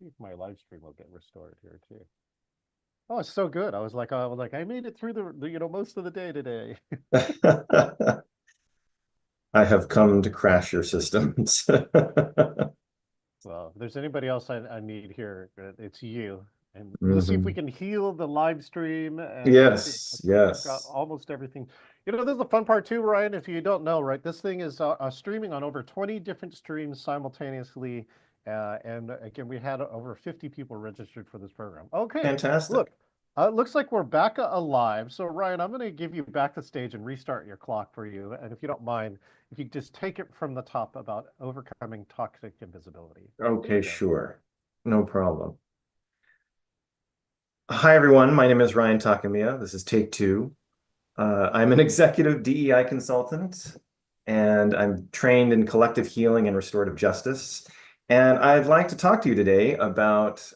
See if my live stream will get restored here too. Oh, it's so good. I was like, I made it through most of the day today. I have come to crash your systems. Well, if there's anybody else I need here, it's you. And let's see if we Mhm. can heal the live stream. And let's see. I Yes, think I've got yes. almost everything. This is the fun part too, Ryan. If you don't know, right, this thing is streaming on over 20 different streams simultaneously. And again, we had over 50 people registered for this program. Okay, look, Fantastic. looks like we're back alive. So, Ryan, I'm going to give you back the stage and restart your clock for you. And if you don't mind, if you just take it from the top about overcoming toxic invisibility. Here Okay, you go. sure. No problem. Hi, everyone. My name is Ryan Takamiya. This is take two. I'm an executive DEI consultant, and I'm trained in collective healing and restorative justice. And I'd like to talk to you today about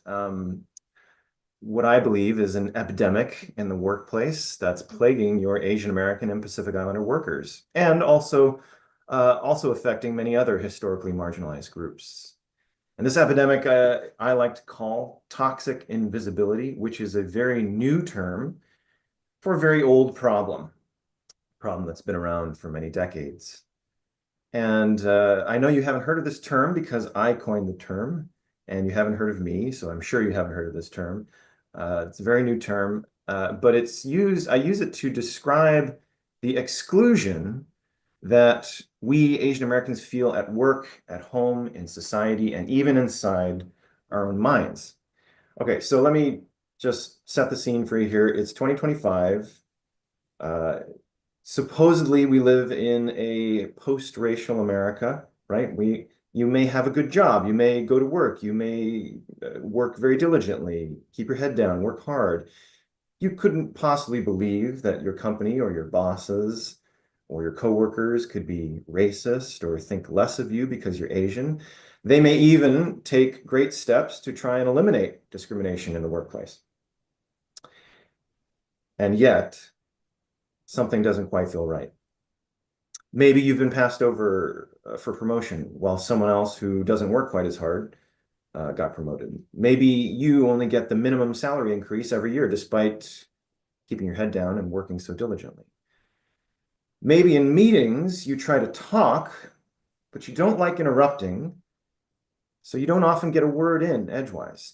what I believe is an epidemic in the workplace that's plaguing your Asian American and Pacific Islander workers, and also affecting many other historically marginalized groups. And this epidemic I like to call toxic invisibility, which is a very new term for a very old problem that's been around for many decades. And I know you haven't heard of this term because I coined the term, and you haven't heard of me, so I'm sure you haven't heard of this term. It's a very new term, but I use it to describe the exclusion that we Asian Americans feel at work, at home, in society, and even inside our own minds. Okay, so let me just set the scene for you here. It's 2025. Uh, Supposedly we live in a post-racial America, right? You may have a good job, you may go to work, you may work very diligently, keep your head down, work hard. You couldn't possibly believe that your company or your bosses or your coworkers could be racist or think less of you because you're Asian. They may even take great steps to try and eliminate discrimination in the workplace. And yet, something doesn't quite feel right. Maybe you've been passed over for promotion while someone else who doesn't work quite as hard got promoted. Maybe you only get the minimum salary increase every year despite keeping your head down and working so diligently. Maybe in meetings you try to talk, but you don't like interrupting, so you don't often get a word in edgewise.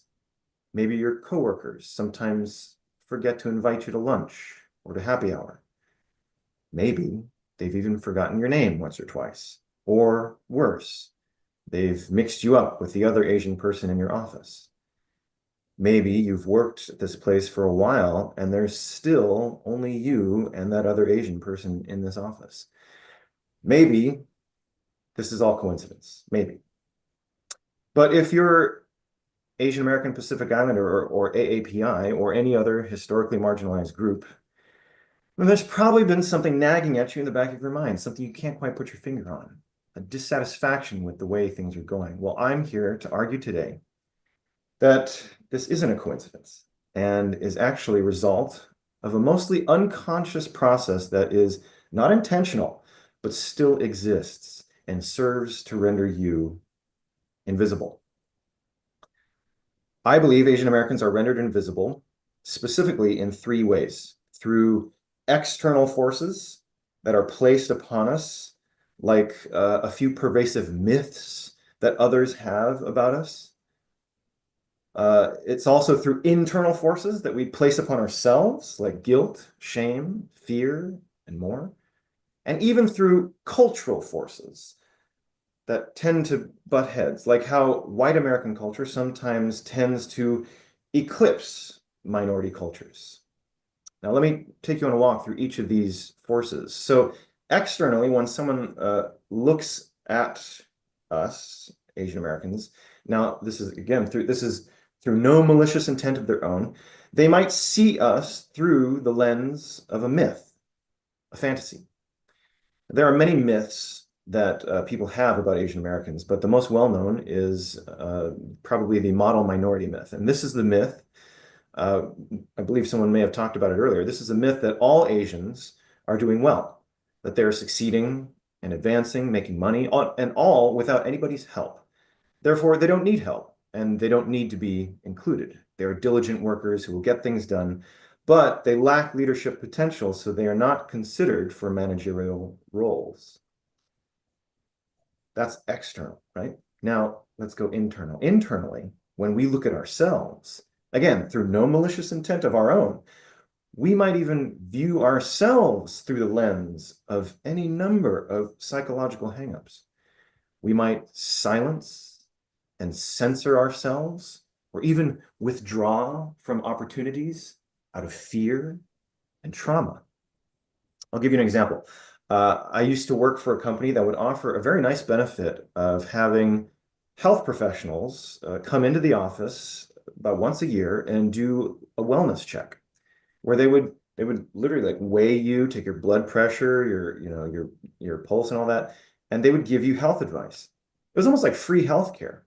Maybe your coworkers sometimes forget to invite you to lunch or to happy hour. Maybe they've even forgotten your name once or twice. Or worse, they've mixed you up with the other Asian person in your office. Maybe you've worked at this place for a while and there's still only you and that other Asian person in this office. Maybe this is all coincidence. Maybe. But if you're Asian American Pacific Islander or AAPI or any other historically marginalized group, then there's probably been something nagging at you in the back of your mind, something you can't quite put your finger on, a dissatisfaction with the way things are going. Well, I'm here to argue today that this isn't a coincidence and is actually a result of a mostly unconscious process that is not intentional, but still exists and serves to render you invisible. I believe Asian Americans are rendered invisible specifically in three ways: through external forces that are placed upon us, like a few pervasive myths that others have about us. It's also through internal forces that we place upon ourselves, like guilt, shame, fear, and more. And even through cultural forces that tend to butt heads, like how white American culture sometimes tends to eclipse minority cultures. Now, let me take you on a walk through each of these forces. So, externally, when someone looks at us, Asian Americans, now this is through no malicious intent of their own. They might see us through the lens of a myth, a fantasy. There are many myths that people have about Asian Americans, but the most well-known is probably the model minority myth. And this is the myth, uh, I believe someone may have talked about it earlier. This is a myth that all Asians are doing well, that they're succeeding and advancing, making money, and all without anybody's help. Therefore, they don't need help. and they don't need to be included. They're diligent workers who will get things done, but they lack leadership potential, so they are not considered for managerial roles. That's external, right? Now, let's go internal. Internally, when we look at ourselves, again, through no malicious intent of our own, we might even view ourselves through the lens of any number of psychological hangups. We might silence and censor ourselves, or even withdraw from opportunities out of fear and trauma. I'll give you an example. I used to work for a company that would offer a very nice benefit of having health professionals come into the office about once a year and do a wellness check, where they would literally like weigh you, take your blood pressure, your pulse and all that, and they would give you health advice. It was almost like free healthcare.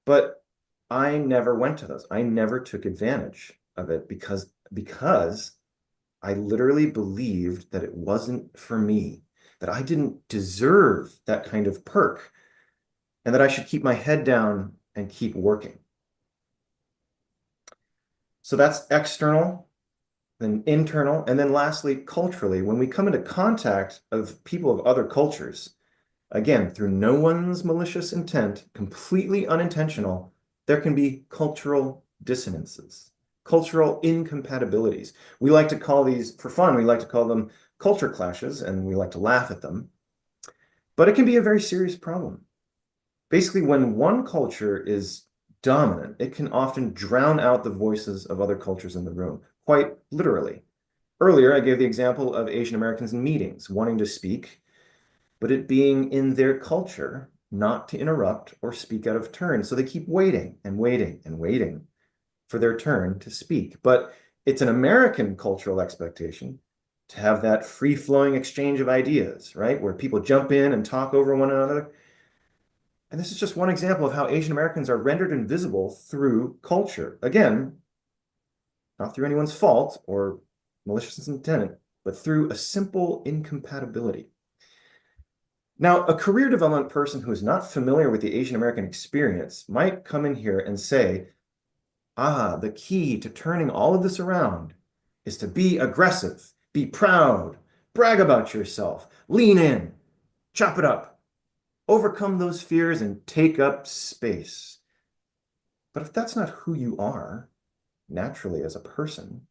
But I never went to those. I never took advantage of it because I literally believed that it wasn't for me, that I didn't deserve that kind of perk, and that I should keep my head down and keep working. So that's external, then internal, and then lastly, culturally. When we come into contact of people of other cultures, again, through no one's malicious intent, completely unintentional, there can be cultural dissonances, cultural incompatibilities. We like to call these, for fun, we like to call them culture clashes, and we like to laugh at them. But it can be a very serious problem. Basically, when one culture is dominant, it can often drown out the voices of other cultures in the room, quite literally. Earlier, I gave the example of Asian Americans in meetings wanting to speak, but it being in their culture not to interrupt or speak out of turn. So they keep waiting and waiting and waiting for their turn to speak. But it's an American cultural expectation to have that free-flowing exchange of ideas, right? Where people jump in and talk over one another. And this is just one example of how Asian Americans are rendered invisible through culture. Again, not through anyone's fault or malicious intent, but through a simple incompatibility. Now, a career development person who is not familiar with the Asian American experience might come in here and say, the key to turning all of this around is to be aggressive, be proud, brag about yourself, lean in, chop it up, overcome those fears and take up space. But if that's not who you are naturally as a person,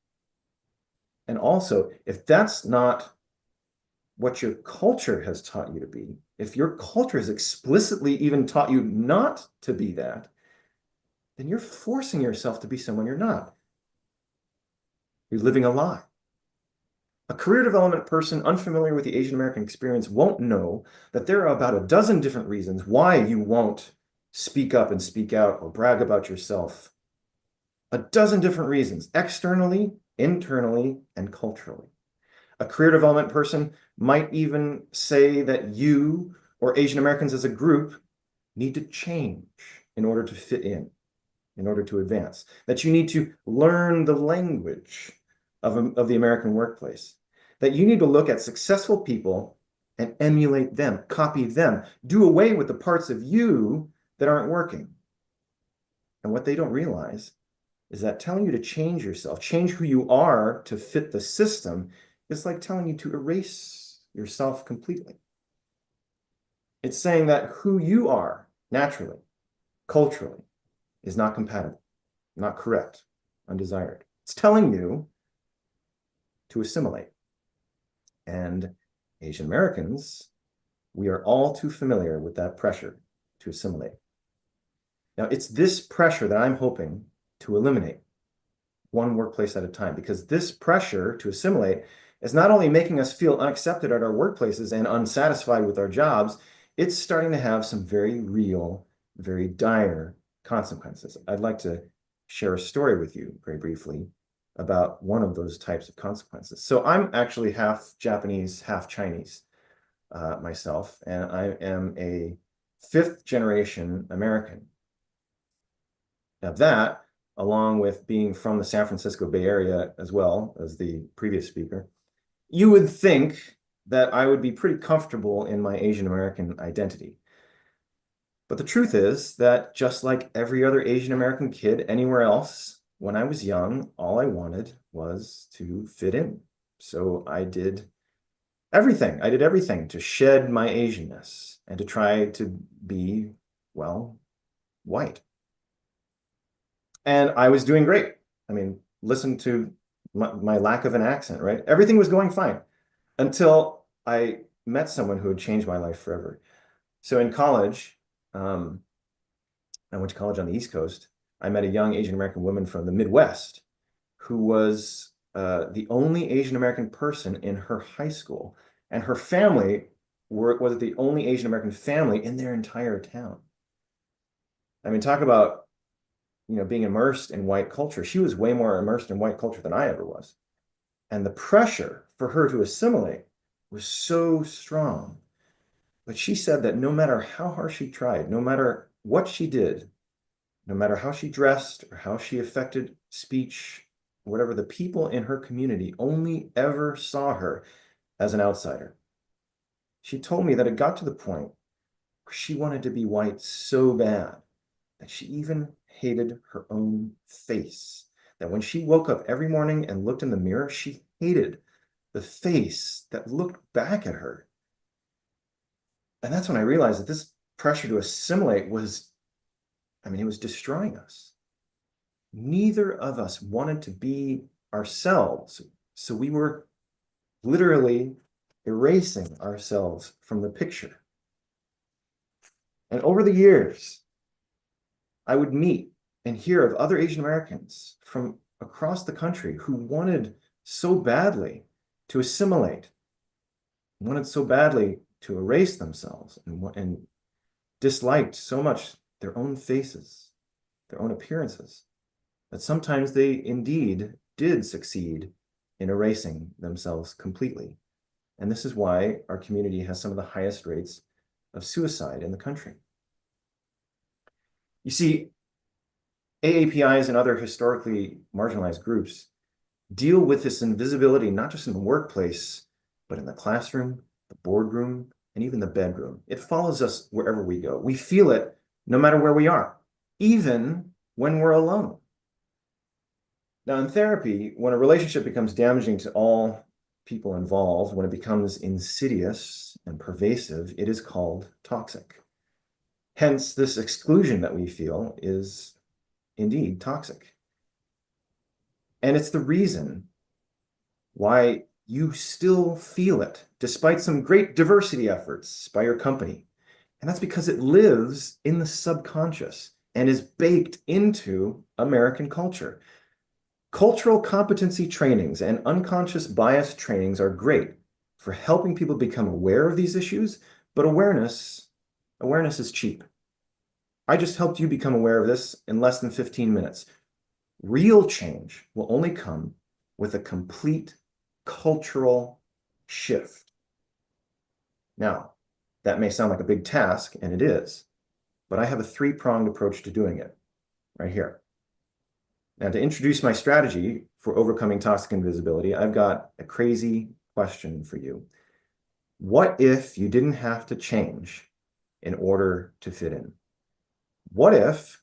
and also if that's not what your culture has taught you to be, if your culture has explicitly even taught you not to be that, then you're forcing yourself to be someone you're not. You're living a lie. A career development person unfamiliar with the Asian American experience won't know that there are about a dozen different reasons why you won't speak up and speak out or brag about yourself. A dozen different reasons, externally, internally, and culturally. A career development person might even say that you or Asian Americans as a group need to change in order to fit in order to advance, that you need to learn the language of the American workplace, that you need to look at successful people and emulate them, copy them, do away with the parts of you that aren't working. And what they don't realize is that telling you to change yourself, change who you are to fit the system, is like telling you to erase yourself completely. It's saying that who you are naturally, culturally, is not compatible, not correct, undesired. It's telling you to assimilate. And Asian Americans, we are all too familiar with that pressure to assimilate. Now, it's this pressure that I'm hoping to eliminate one workplace at a time, because this pressure to assimilate is not only making us feel unaccepted at our workplaces and unsatisfied with our jobs, it's starting to have some very real, very dire consequences. I'd like to share a story with you very briefly about one of those types of consequences. So I'm actually half Japanese, half Chinese myself, and I am a fifth generation American. Now that, along with being from the San Francisco Bay Area as well as the previous speaker, you would think that I would be pretty comfortable in my Asian American identity. But the truth is that just like every other Asian American kid anywhere else, when I was young, all I wanted was to fit in. So I did everything. I did everything to shed my Asianness and to try to be, well, white. And I was doing great. I mean, listen to my lack of an accent, right? Everything was going fine until I met someone who had changed my life forever. So in college, um, I went to college on the East Coast. I met a young Asian American woman from the Midwest who was the only Asian American person in her high school, and her family was the only Asian American family in their entire town. I mean, talk about being immersed in white culture. She was way more immersed in white culture than I ever was, and the pressure for her to assimilate was so strong. But she said that no matter how hard she tried, no matter what she did, no matter how she dressed or how she affected speech, whatever, the people in her community only ever saw her as an outsider. She told me that it got to the point where she wanted to be white so bad that she even hated her own face. That when she woke up every morning and looked in the mirror, she hated the face that looked back at her. And that's when I realized that this pressure to assimilate was, I mean, it was destroying us. Neither of us wanted to be ourselves. So we were literally erasing ourselves from the picture. And over the years, I would meet and hear of other Asian Americans from across the country who wanted so badly to assimilate, wanted so badly to erase themselves, and disliked so much their own faces, their own appearances, that sometimes they indeed did succeed in erasing themselves completely. And this is why our community has some of the highest rates of suicide in the country. You see, AAPIs and other historically marginalized groups deal with this invisibility, not just in the workplace, but in the classroom, the boardroom, and even the bedroom. It follows us wherever we go. We feel it no matter where we are, even when we're alone. Now, in therapy, when a relationship becomes damaging to all people involved, when it becomes insidious and pervasive, it is called toxic. Hence, this exclusion that we feel is indeed toxic. And it's the reason why you still feel it, despite some great diversity efforts by your company. And that's because it lives in the subconscious and is baked into American culture. Cultural competency trainings and unconscious bias trainings are great for helping people become aware of these issues, but awareness is cheap. I just helped you become aware of this in less than 15 minutes. Real change will only come with a complete cultural shift. Now, that may sound like a big task, and it is, but I have a three-pronged approach to doing it right here. Now, to introduce my strategy for overcoming toxic invisibility, I've got a crazy question for you. What if you didn't have to change in order to fit in? What if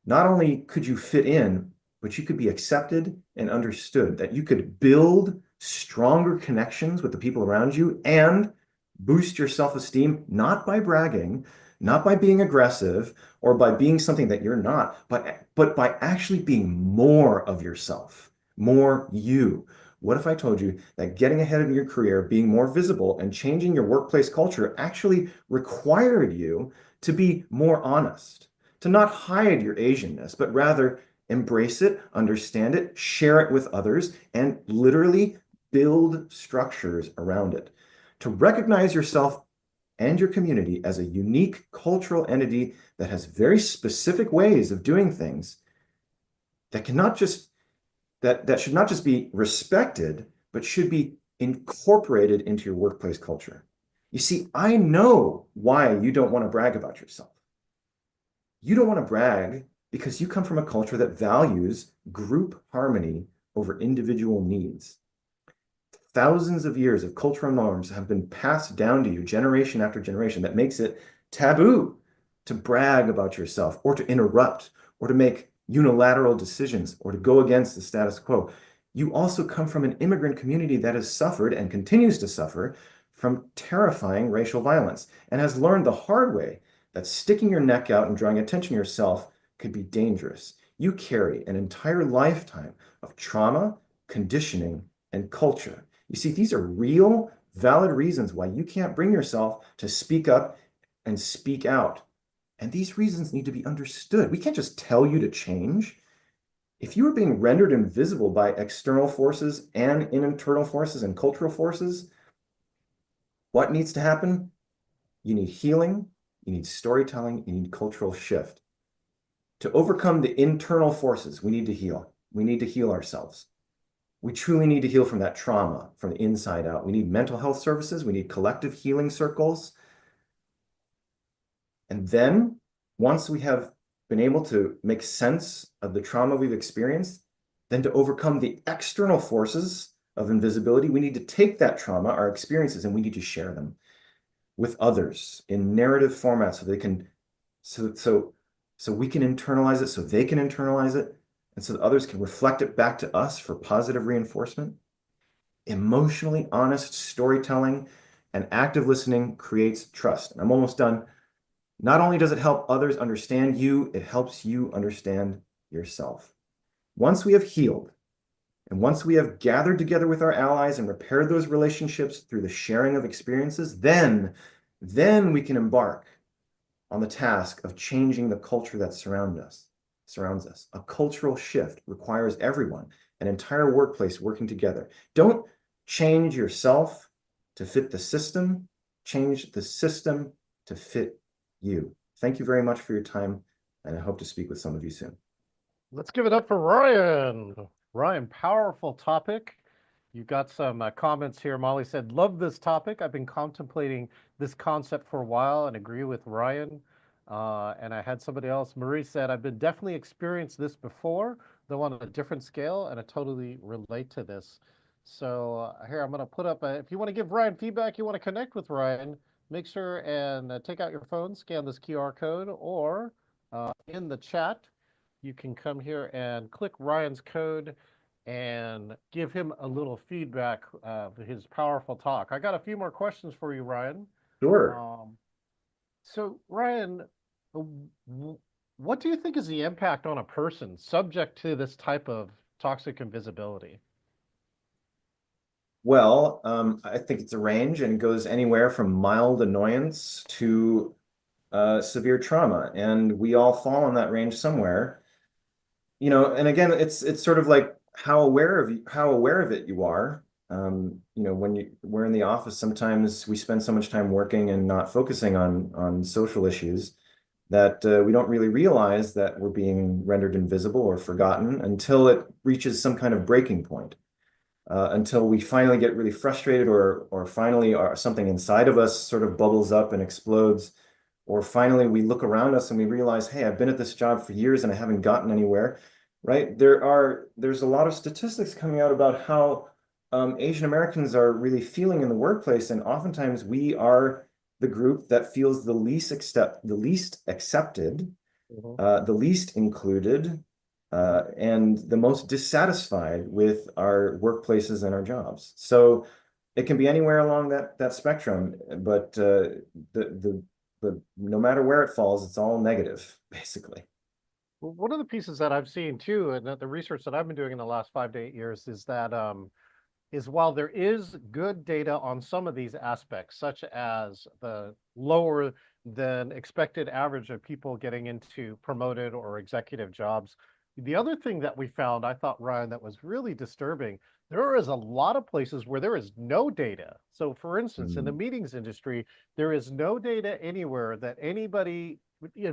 not only could you fit in, but you could be accepted and understood, that you could build stronger connections with the people around you and boost your self-esteem, not by bragging, not by being aggressive or by being something that you're not, but by actually being more of yourself, more you. What if I told you that getting ahead in your career, being more visible, and changing your workplace culture actually required you to be more honest, to not hide your Asianness, but rather embrace it, understand it, share it with others, and literally build structures around it. To recognize yourself and your community as a unique cultural entity that has very specific ways of doing things that should not just be respected, but should be incorporated into your workplace culture. You see, I know why you don't want to brag about yourself. You don't want to brag because you come from a culture that values group harmony over individual needs. Thousands of years of cultural norms have been passed down to you generation after generation that makes it taboo to brag about yourself or to interrupt or to make unilateral decisions or to go against the status quo. You also come from an immigrant community that has suffered and continues to suffer from terrifying racial violence and has learned the hard way that sticking your neck out and drawing attention to yourself could be dangerous. You carry an entire lifetime of trauma, conditioning, and culture. You see, these are real, valid reasons why you can't bring yourself to speak up and speak out. And these reasons need to be understood. We can't just tell you to change. If you are being rendered invisible by external forces and internal forces and cultural forces, what needs to happen? You need healing, you need storytelling, you need cultural shift. To overcome the internal forces, we need to heal. We need to heal ourselves. We truly need to heal from that trauma, from the inside out. We need mental health services. We need collective healing circles. And then once we have been able to make sense of the trauma we've experienced, then to overcome the external forces of invisibility, we need to take that trauma, our experiences, and we need to share them with others in narrative formats so they can, so we can internalize it, so they can internalize it, and so that others can reflect it back to us for positive reinforcement. Emotionally honest storytelling and active listening creates trust. And I'm almost done. Not only does it help others understand you, it helps you understand yourself. Once we have healed, and once we have gathered together with our allies and repaired those relationships through the sharing of experiences, then we can embark on the task of changing the culture that surrounds us. A cultural shift requires everyone, an entire workplace working together. Don't change yourself to fit the system, change the system to fit you. Thank you very much for your time, and I hope to speak with some of you soon. Let's give it up for Ryan. Ryan, powerful topic. You got some comments here. Molly said, love this topic. I've been contemplating this concept for a while and agree with Ryan. And I had somebody else, Marie said, I've been definitely experienced this before, though on a different scale, and I totally relate to this. So here, I'm going to put up, if you want to give Ryan feedback, you want to connect with Ryan, make sure and take out your phone, scan this QR code, or in the chat, you can come here and click Ryan's code and give him a little feedback of his powerful talk. I got a few more questions for you, Ryan. Sure. Um, so, Ryan, what do you think is the impact on a person subject to this type of toxic invisibility? Well, I think it's a range and it goes anywhere from mild annoyance to severe trauma, and we all fall in that range somewhere. And again, it's sort of like how aware of it you are. When we're in the office, sometimes we spend so much time working and not focusing on social issues that we don't really realize that we're being rendered invisible or forgotten until it reaches some kind of breaking point. Until we finally get really frustrated or finally something inside of us sort of bubbles up and explodes, or finally we look around us and we realize, hey, I've been at this job for years and I haven't gotten anywhere, right? There's a lot of statistics coming out about how Asian Americans are really feeling in the workplace, and oftentimes we are the group that feels the least accepted, Mhm. the least included, and the most dissatisfied with our workplaces and our jobs. So it can be anywhere along that spectrum, but no matter where it falls, it's all negative, basically. Well, one of the pieces that I've seen too, and that the research that I've been doing in the last 5 to 8 years, is that is while there is good data on some of these aspects, such as the lower than expected average of people getting into promoted or executive jobs, the other thing that we found, I thought, Ryan, that was really disturbing, there is a lot of places where there is no data. So, for instance, in the Mm. meetings industry, there is no data anywhere that anybody,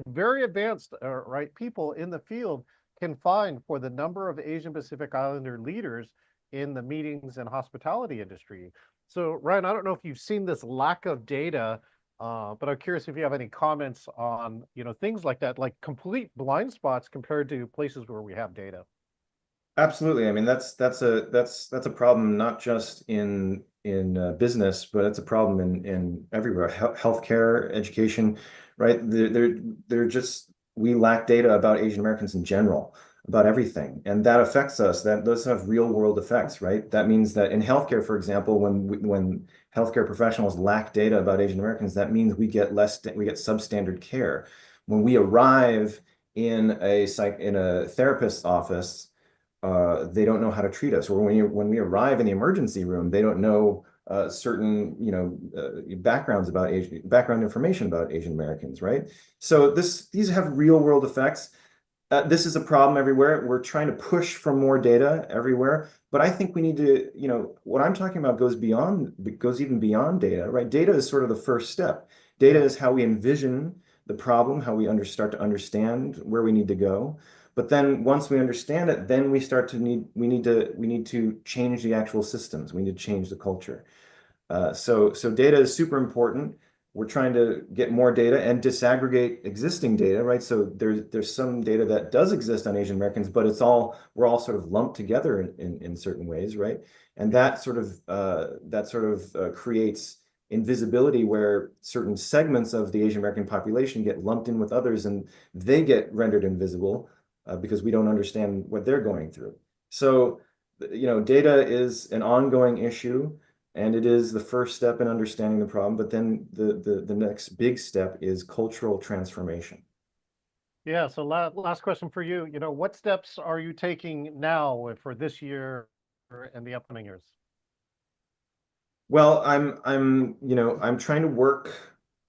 very advanced, right, people in the field can find for the number of Asian Pacific Islander leaders in the meetings and hospitality industry. So, Ryan, I don't know if you've seen this lack of data, but I'm curious if you have any comments on, things like that, like complete blind spots compared to places where we have data. Absolutely. I mean, that's a problem not just in business, but it's a problem in everywhere. Healthcare, education, right? They're just we lack data about Asian Americans in general, about everything, and that affects us. That those have real world effects, right? That means that in healthcare, for example, when healthcare professionals lack data about Asian Americans, that means we get substandard care. When we arrive in a therapist's office, they don't know how to treat us. Or when we arrive in the emergency room, they don't know certain background information about Asian Americans, right? So these have real world effects. This is a problem everywhere. We're trying to push for more data everywhere, but I think we need to, what I'm talking about goes even beyond data, right? Data is sort of the first step. Data Yeah. is how we envision the problem, how start to understand where we need to go. But then once we understand it, then we need to change the actual systems. We need to change the culture. So data is super important. We're trying to get more data and disaggregate existing data, right? So there's some data that does exist on Asian Americans, but we're all sort of lumped together in certain ways, right? And Yeah. that sort of creates invisibility where certain segments of the Asian American population get lumped in with others and they get rendered invisible because we don't understand what they're going through. So, data is an ongoing issue. And it is the first step in understanding the problem, but then the next big step is cultural transformation. Yeah. So last question for you. What steps are you taking now for this year and the upcoming years? Well, I'm trying to work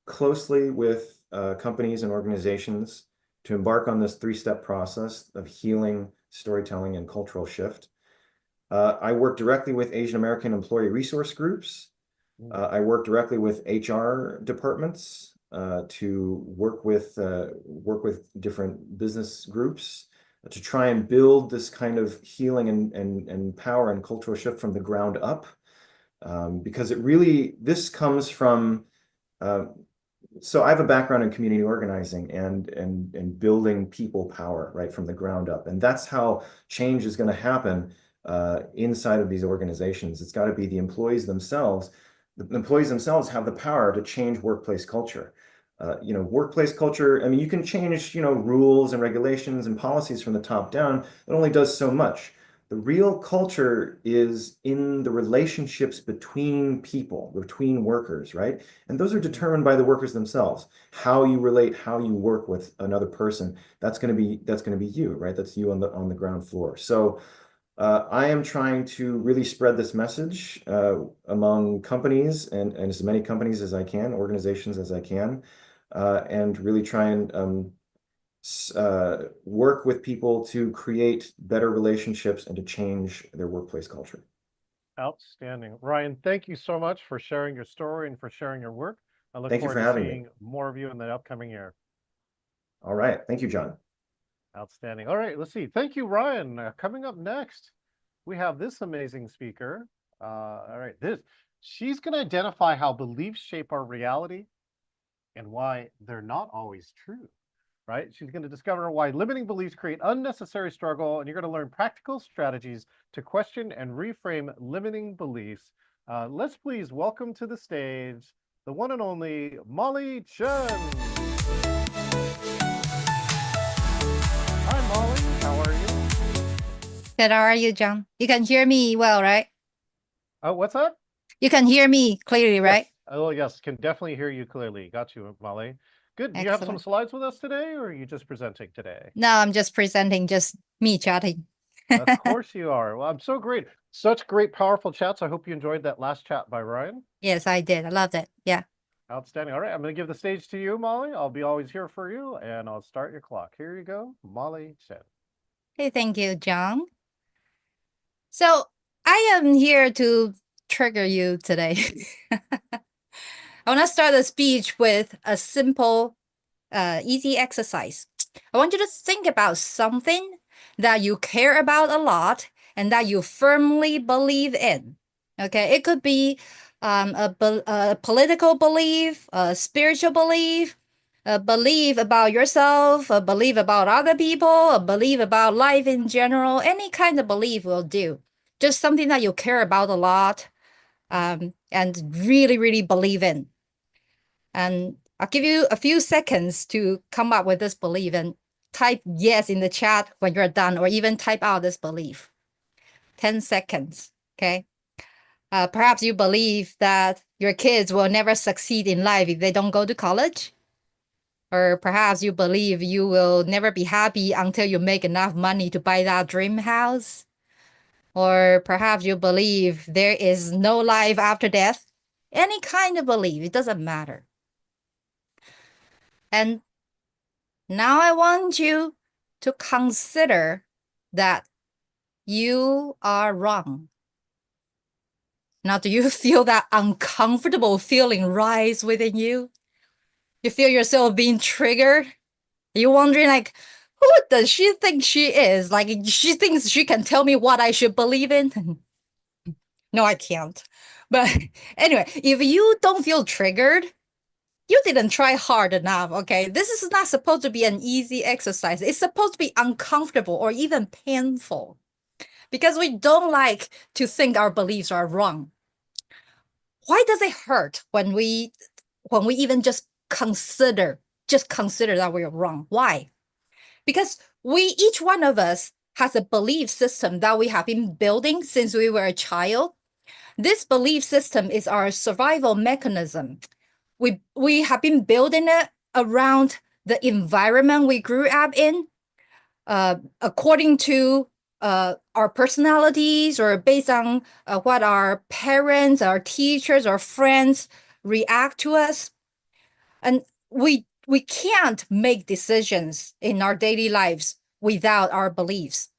closely with companies and organizations to embark on this three-step process of healing, storytelling, and cultural shift. I work directly with Asian American employee resource groups. Mm. I work directly with HR departments to work with different business groups to try and build this kind of healing and power and cultural shift from the ground up. Because this comes from, uh, so I have a background in community organizing and building people power, right, from the ground up. And that's how change is going to happen inside of these organizations. It's got to be the employees themselves. The employees themselves have the power to change workplace culture. Workplace culture, I mean, you can change, rules and regulations and policies from the top down. It only does so much. The real culture is in the relationships between people, between workers, right? And those are determined by the workers themselves. How you relate, how you work with another person, that's going to be you, right? That's you on the ground floor. So I am trying to really spread this message among companies and as many companies as I can, organizations as I can, and really try and work with people to create better relationships and to change their workplace culture. Outstanding. Ryan, thank you so much for sharing your story and for sharing your work. I look Thank you forward for to having me. seeing more of you in the upcoming year. All right. Thank you, John. Outstanding. All right, let's see. Thank you, Ryan. Coming up next, we have this amazing speaker. All right, she's going to identify how beliefs shape our reality and why they're not always true. Right? She's going to discover why limiting beliefs create unnecessary struggle, and you're going to learn practical strategies to question and reframe limiting beliefs. Let's please welcome to the stage the one and only Molly Chen. Hi, Molly. How are you? Good. How are you, John? You can hear me well, right? Oh, what's up? You can hear me clearly, right? Yes. Oh, yes. Can definitely hear you clearly. Got you, Molly. Good. Do you have some Excellent. slides with us today, or are you just presenting today? No, I'm just presenting, just me chatting. Of course you are. Well, I'm so great. Such great, powerful chats. I hope you enjoyed that last chat by Ryan. Yes, I did. I loved it. Yeah. Outstanding. All right, I'm going to give the stage to you, Molly. I'll be always here for you, and I'll start your clock. Here you go, Molly Chen. Hey, thank you, John. So I am here to trigger you today. I want to start the speech with a simple, easy exercise. I want you to think about something that you care about a lot and that you firmly believe in. Okay, it could be a political belief, a spiritual belief, a belief about yourself, a belief about other people, a belief about life in general. Any kind of belief will do. Just something that you care about a lot, and really, really believe in. And I'll give you a few seconds to come up with this belief and type yes in the chat when you're done, or even type out this belief. 10 seconds, okay? Perhaps you believe that your kids will never succeed in life if they don't go to college. Or perhaps you believe you will never be happy until you make enough money to buy that dream house. Or perhaps you believe there is no life after death. Any kind of belief, it doesn't matter. And now I want you to consider that you are wrong. Now, do you feel that uncomfortable feeling rise within you? You feel yourself being triggered? You're wondering, like, who does she think she is? Like, she thinks she can tell me what I should believe in? No, I can't. But anyway, if you don't feel triggered, you didn't try hard enough, okay? This is not supposed to be an easy exercise. It's supposed to be uncomfortable or even painful, because we don't like to think our beliefs are wrong. Why does it hurt when we even just consider that we're wrong? Why? Because each one of us has a belief system that we have been building since we were a child. This belief system is our survival mechanism. We have been building it around the environment we grew up in, according to our personalities, or based on what our parents, our teachers, our friends react to us. And we can't make decisions in our daily lives without our beliefs.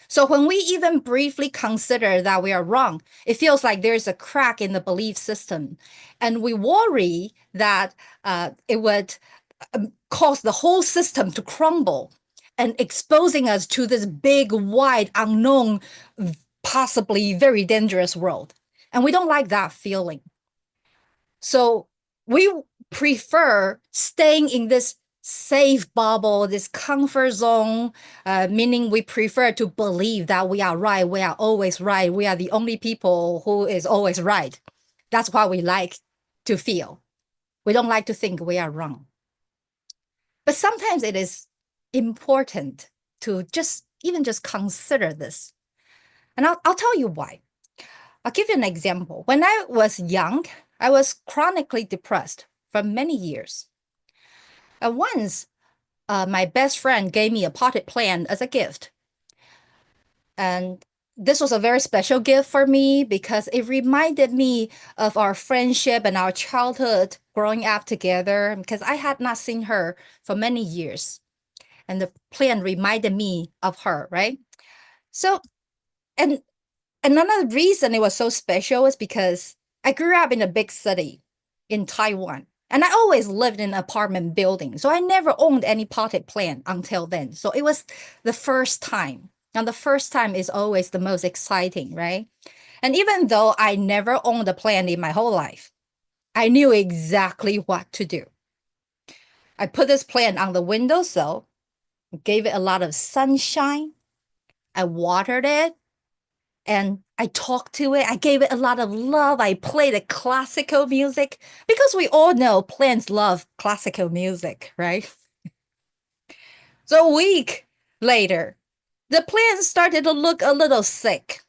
So when we even briefly consider that we are wrong, it feels like there's a crack in the belief system. And we worry that it would cause the whole system to crumble, and exposing us to this big, wide, unknown, possibly very dangerous world. And we don't like that feeling. So we prefer staying in this safe bubble, this comfort zone, meaning we prefer to believe that we are right, we are always right, we are the only people who is always right. That's what we like to feel. We don't like to think we are wrong. But sometimes it is important to just consider this. And I'll tell you why. I'll give you an example. When I was young, I was chronically depressed for many years. And once, my best friend gave me a potted plant as a gift. And this was a very special gift for me because it reminded me of our friendship and our childhood growing up together, because I had not seen her for many years. And the plant reminded me of her, right? So, and another reason it was so special is because I grew up in a big city in Taiwan. And I always lived in an apartment building. So I never owned any potted plant until then. So it was the first time. And the first time is always the most exciting, right? And even though I never owned a plant in my whole life, I knew exactly what to do. I put this plant on the windowsill, gave it a lot of sunshine. I watered it, and I talked to it. I gave it a lot of love. I played the classical music, because we all know plants love classical music, right? So a week later, the plant started to look a little sick.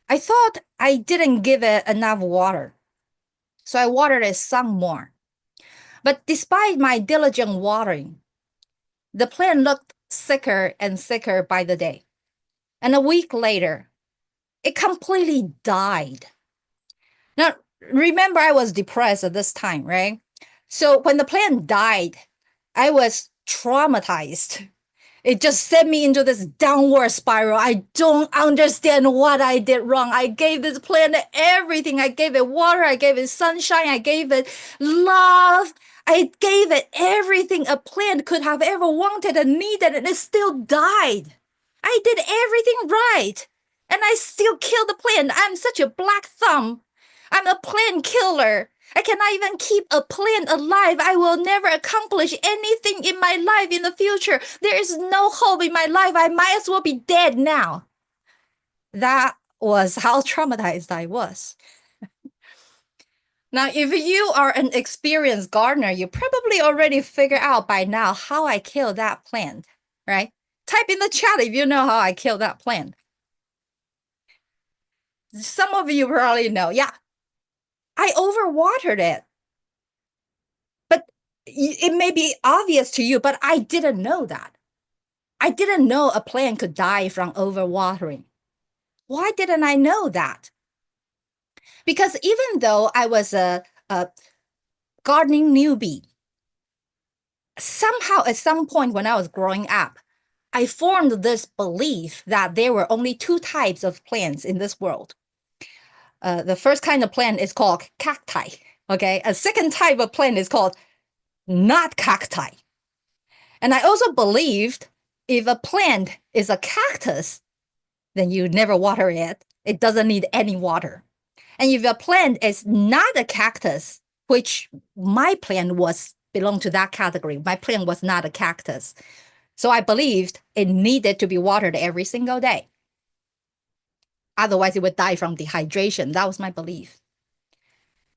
I thought I didn't give it enough water, so I watered it some more. But despite my diligent watering, the plant looked sicker and sicker by the day. And a week later, it completely died. Now, remember, I was depressed at this time, right? So when the plant died, I was traumatized. It just sent me into this downward spiral. I don't understand what I did wrong. I gave this plant everything. I gave it water. I gave it sunshine. I gave it love. I gave it everything a plant could have ever wanted and needed, and it still died. I did everything right, and I still killed the plant. I'm such a black thumb. I'm a plant killer. I cannot even keep a plant alive. I will never accomplish anything in my life in the future. There is no hope in my life. I might as well be dead now. That was how traumatized I was. Now, if you are an experienced gardener, you probably already figured out by now how I killed that plant, right? Type in the chat if you know how I killed that plant. Some of you probably know. Yeah, I overwatered it. But it may be obvious to you, but I didn't know that. I didn't know a plant could die from overwatering. Why didn't I know that? Because even though I was a gardening newbie, somehow at some point when I was growing up, I formed this belief that there were only two types of plants in this world. The first kind of plant is called cacti. Okay, a second type of plant is called not cacti. And I also believed if a plant is a cactus, then you never water it. It doesn't need any water. And if a plant is not a cactus, which my plant belonged to that category, my plant was not a cactus. So I believed it needed to be watered every single day. Otherwise, it would die from dehydration. That was my belief.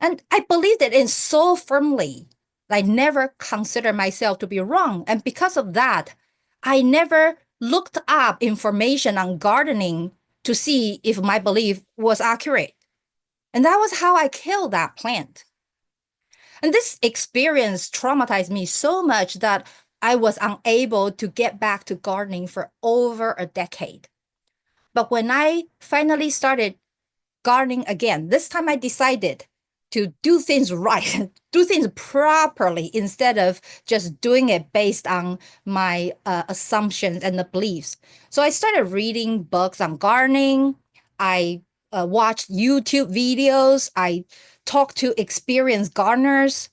And I believed it in so firmly. I never considered myself to be wrong. And because of that, I never looked up information on gardening to see if my belief was accurate. And that was how I killed that plant. And this experience traumatized me so much that I was unable to get back to gardening for over a decade. But when I finally started gardening again, this time I decided to do things right, do things properly instead of just doing it based on my assumptions and the beliefs. So I started reading books on gardening. I watched YouTube videos. I talked to experienced gardeners.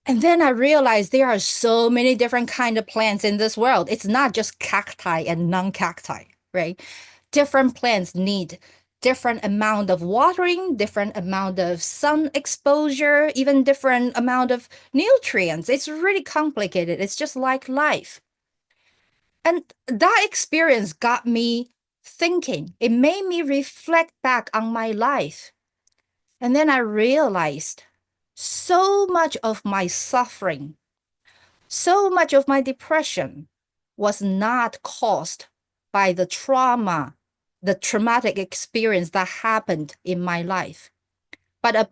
And then I realized there are so many different kinds of plants in this world. It's not just cacti and non-cacti, right? Different plants need different amount of watering, different amount of sun exposure, even different amount of nutrients. It's really complicated. It's just like life. And that experience got me thinking. It made me reflect back on my life. And then I realized so much of my suffering, so much of my depression was not caused by the traumatic experience that happened in my life, but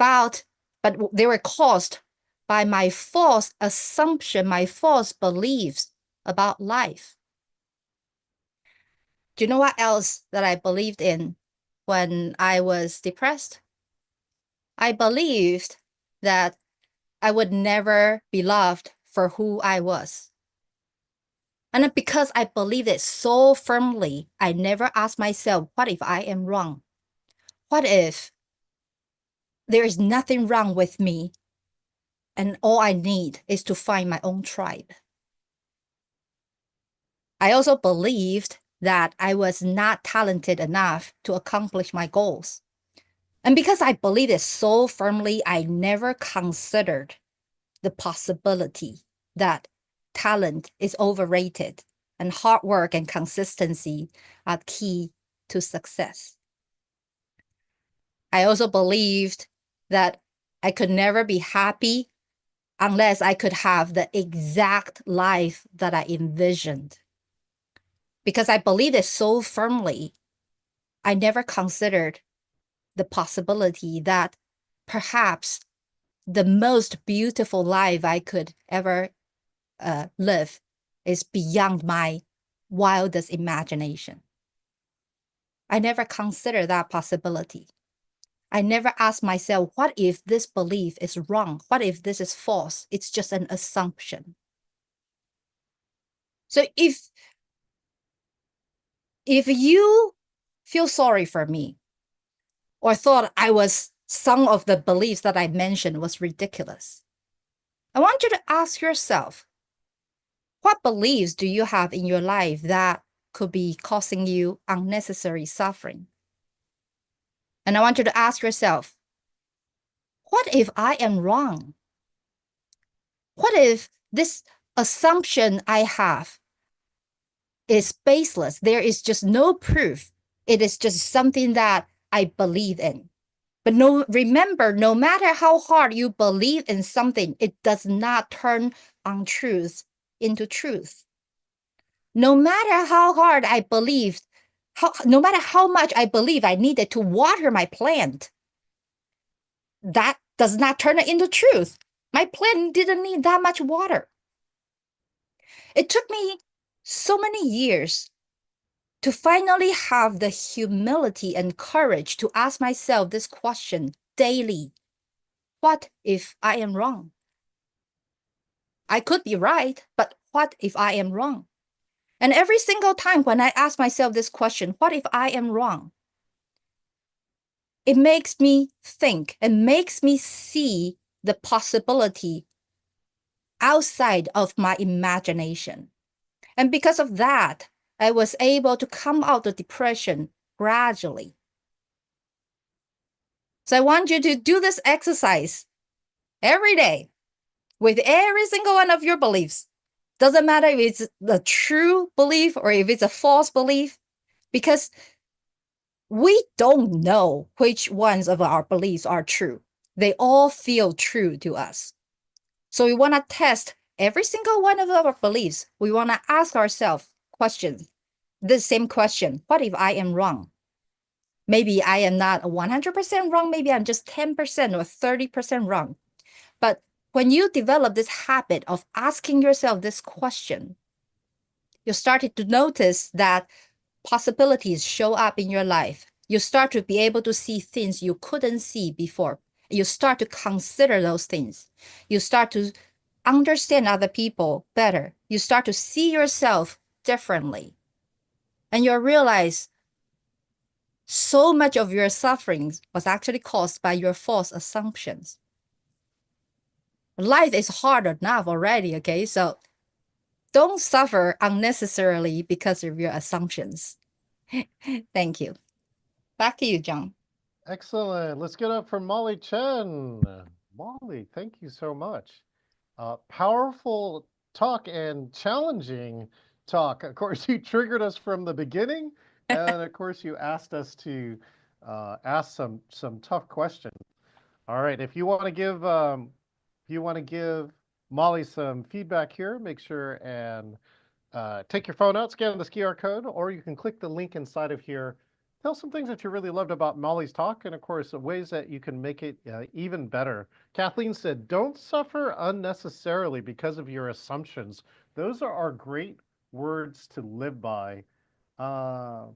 they were caused by my false assumption, my false beliefs about life. Do you know what else that I believed in when I was depressed? I believed that I would never be loved for who I was. And because I believed it so firmly, I never asked myself, what if I am wrong? What if there is nothing wrong with me and all I need is to find my own tribe? I also believed that I was not talented enough to accomplish my goals. And because I believed it so firmly, I never considered the possibility that talent is overrated and hard work and consistency are key to success. I also believed that I could never be happy unless I could have the exact life that I envisioned. Because I believed it so firmly, I never considered the possibility that perhaps the most beautiful life I could ever live is beyond my wildest imagination. I never considered that possibility. I never asked myself, what if this belief is wrong? What if this is false? It's just an assumption. So if you feel sorry for me or thought some of the beliefs that I mentioned was ridiculous, I want you to ask yourself, what beliefs do you have in your life that could be causing you unnecessary suffering? And I want you to ask yourself, what if I am wrong? What if this assumption I have is baseless? There is just no proof. It is just something that I believe in. But remember, no matter how hard you believe in something, it does not turn untruth into truth. No matter how hard I believed, no matter how much I believe I needed to water my plant, that does not turn it into truth. My plant didn't need that much water. It took me so many years to finally have the humility and courage to ask myself this question daily. What if I am wrong? I could be right, but what if I am wrong? And every single time when I ask myself this question, what if I am wrong? It makes me think and makes me see the possibility outside of my imagination. And because of that, I was able to come out of depression gradually. So I want you to do this exercise every day with every single one of your beliefs. Doesn't matter if it's a true belief or if it's a false belief, because we don't know which ones of our beliefs are true. They all feel true to us. So we want to test every single one of our beliefs. We want to ask ourselves questions. This same question, what if I am wrong? Maybe I am not 100% wrong. Maybe I'm just 10% or 30% wrong. But when you develop this habit of asking yourself this question, you started to notice that possibilities show up in your life. You start to be able to see things you couldn't see before. You start to consider those things. You start to understand other people better. You start to see yourself differently. And you realize so much of your suffering was actually caused by your false assumptions. Life is hard enough already, okay? So don't suffer unnecessarily because of your assumptions. Thank you. Back to you, John. Excellent. Let's get up for Molly Chen. Molly, thank you so much. Powerful talk and challenging talk. Of course, you triggered us from the beginning, and of course, you asked us to ask some tough questions. All right, if you want to give Molly some feedback here, make sure and take your phone out, scan this QR code, or you can click the link inside of here. Tell some things that you really loved about Molly's talk, and of course, ways that you can make it even better. Kathleen said, don't suffer unnecessarily because of your assumptions. Those are great words to live by. My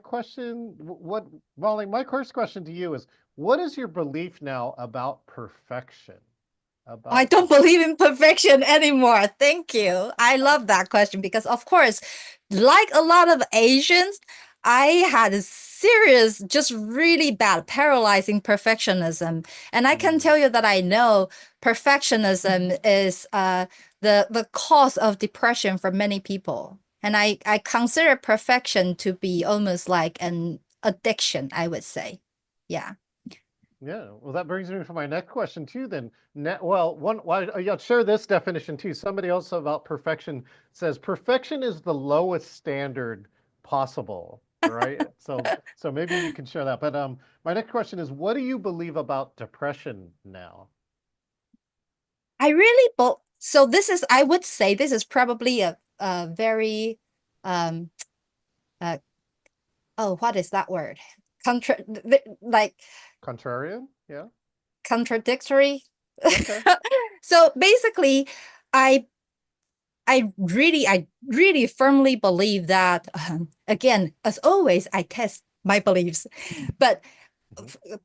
question, Molly, my first question to you is, what is your belief now about perfection? I don't believe in perfection anymore. Thank you. I love that question because, of course, like a lot of Asians, I had a serious, just really bad, paralyzing perfectionism. And I can tell you that I know perfectionism is the cause of depression for many people. And I consider perfection to be almost like an addiction, I would say. Yeah. Yeah, well, that brings me to my next question too. Then, I'll share this definition too. Somebody else about perfection says perfection is the lowest standard possible, right? So maybe you can share that. But my next question is, what do you believe about depression now? I really so this is, I would say this is probably a very what is that word? Like Contrarian? Yeah. Contradictory. Okay. So basically, I really firmly believe that, again, as always, I test my beliefs, but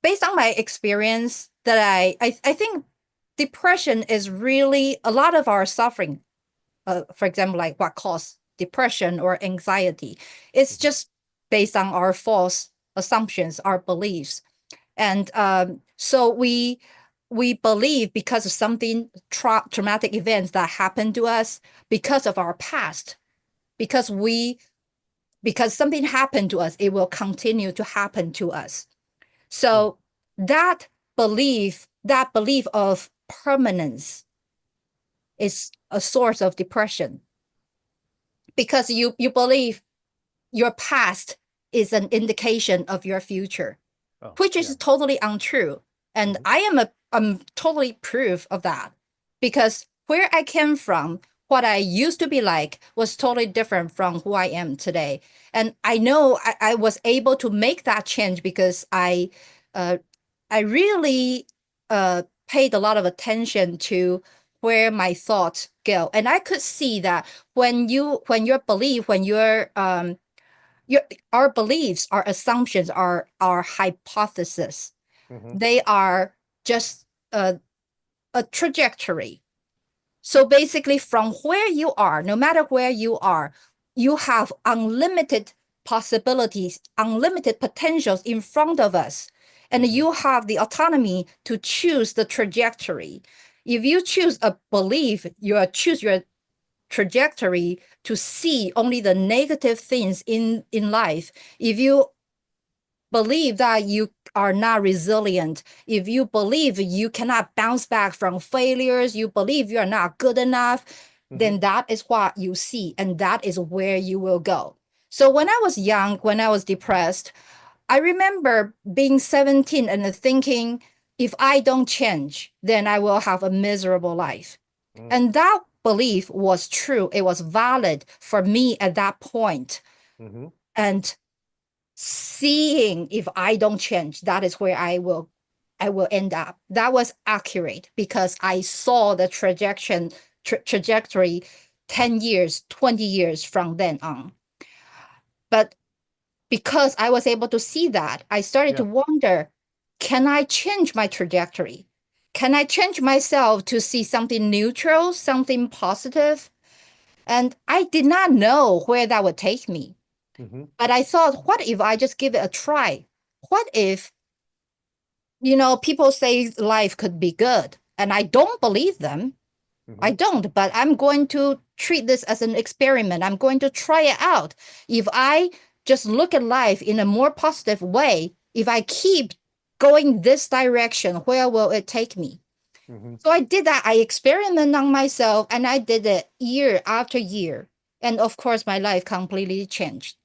based on my experience, that I think depression is really a lot of our suffering. For example, like what caused depression or anxiety, it's just based on our false assumptions, our beliefs. And so we believe because of something traumatic events that happened to us, because of our past, because something happened to us, it will continue to happen to us. So that belief, that belief of permanence is a source of depression, because you believe your past is an indication of your future, Oh, which yeah. is totally untrue. And I'm totally proof of that, because where I came from, what I used to be like was totally different from who I am today. And I know I was able to make that change because uh, I really paid a lot of attention to where my thoughts go. And I could see that when your belief, when your our beliefs, our assumptions, our hypothesis, Mm-hmm. they are just a trajectory. So basically, from where you are, no matter where you are, you have unlimited possibilities, unlimited potentials in front of us. And you have the autonomy to choose the trajectory. If you choose a belief, you choose your trajectory to see only the negative things in life. If you believe that you are not resilient, if you believe you cannot bounce back from failures, you believe you're not good enough, then that is what you see, and that is where you will go. So when I was young, when I was depressed, I remember being 17 and thinking, if I don't change, then I will have a miserable life. And that belief was true. It was valid for me at that point. And seeing if I don't change, that is where I will end up. That was accurate because I saw the trajectory 10 years, 20 years from then on. But because I was able to see that, I started to wonder, can I change my trajectory? Can I change myself to see something neutral, something positive? And I did not know where that would take me. But I thought, what if I just give it a try? What if, people say life could be good, and I don't believe them. I don't, but I'm going to treat this as an experiment. I'm going to try it out. If I just look at life in a more positive way, if I keep going this direction, where will it take me? So I did that. I experimented on myself, and I did it year after year. And of course, my life completely changed.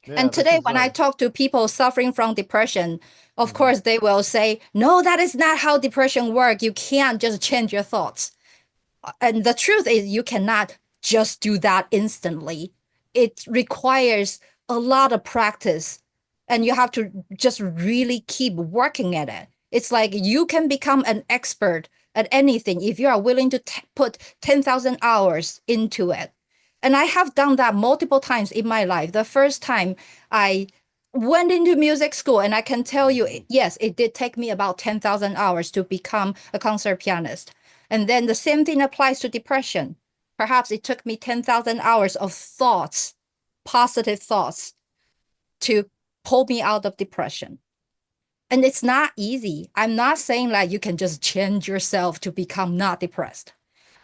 Yeah, And this today, is when I talk to people suffering from depression, of course, they will say, no, that is not how depression works. You can't just change your thoughts. And the truth is, you cannot just do that instantly. It requires a lot of practice, and you have to just really keep working at it. It's like you can become an expert at anything if you are willing to put 10,000 hours into it. And I have done that multiple times in my life. The first time I went into music school, and I can tell you, yes, it did take me about 10,000 hours to become a concert pianist. And then the same thing applies to depression. Perhaps it took me 10,000 hours of thoughts, positive thoughts, to pull me out of depression. And it's not easy. I'm not saying like you can just change yourself to become not depressed,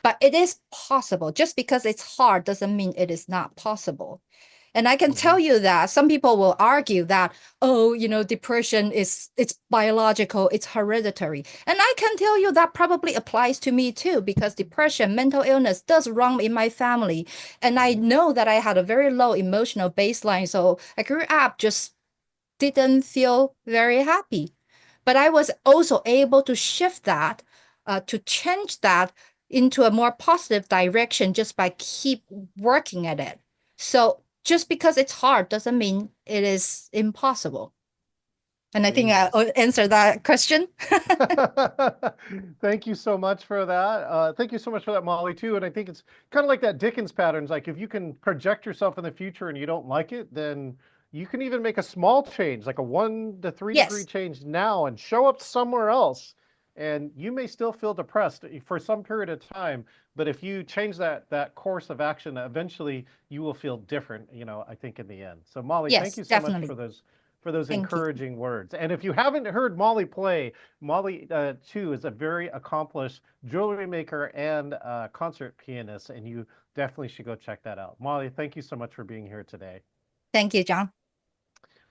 but it is possible. Just because it's hard doesn't mean it is not possible. And I can tell you that some people will argue that, oh, depression it's biological, it's hereditary. And I can tell you that probably applies to me too, because depression, mental illness does run in my family. And I know that I had a very low emotional baseline. So I grew up just didn't feel very happy. But I was also able to shift that, to change that into a more positive direction just by keep working at it. So just because it's hard doesn't mean it is impossible. And I think I answered that question. Thank you so much for that. Thank you so much for that, Molly, too. And I think it's kind of like that Dickens patterns. Like if you can project yourself in the future and you don't like it, then you can even make a small change, like a 1 to 3 degree Yes, change now, and show up somewhere else. And you may still feel depressed for some period of time, but if you change that course of action, eventually you will feel different, I think in the end. So Molly, thank yes, you so much definitely. for those Thank you. encouraging words. And if you haven't heard Molly play, Molly too is a very accomplished jewelry maker and concert pianist, and you definitely should go check that out. Molly, thank you so much for being here today. Thank you, John.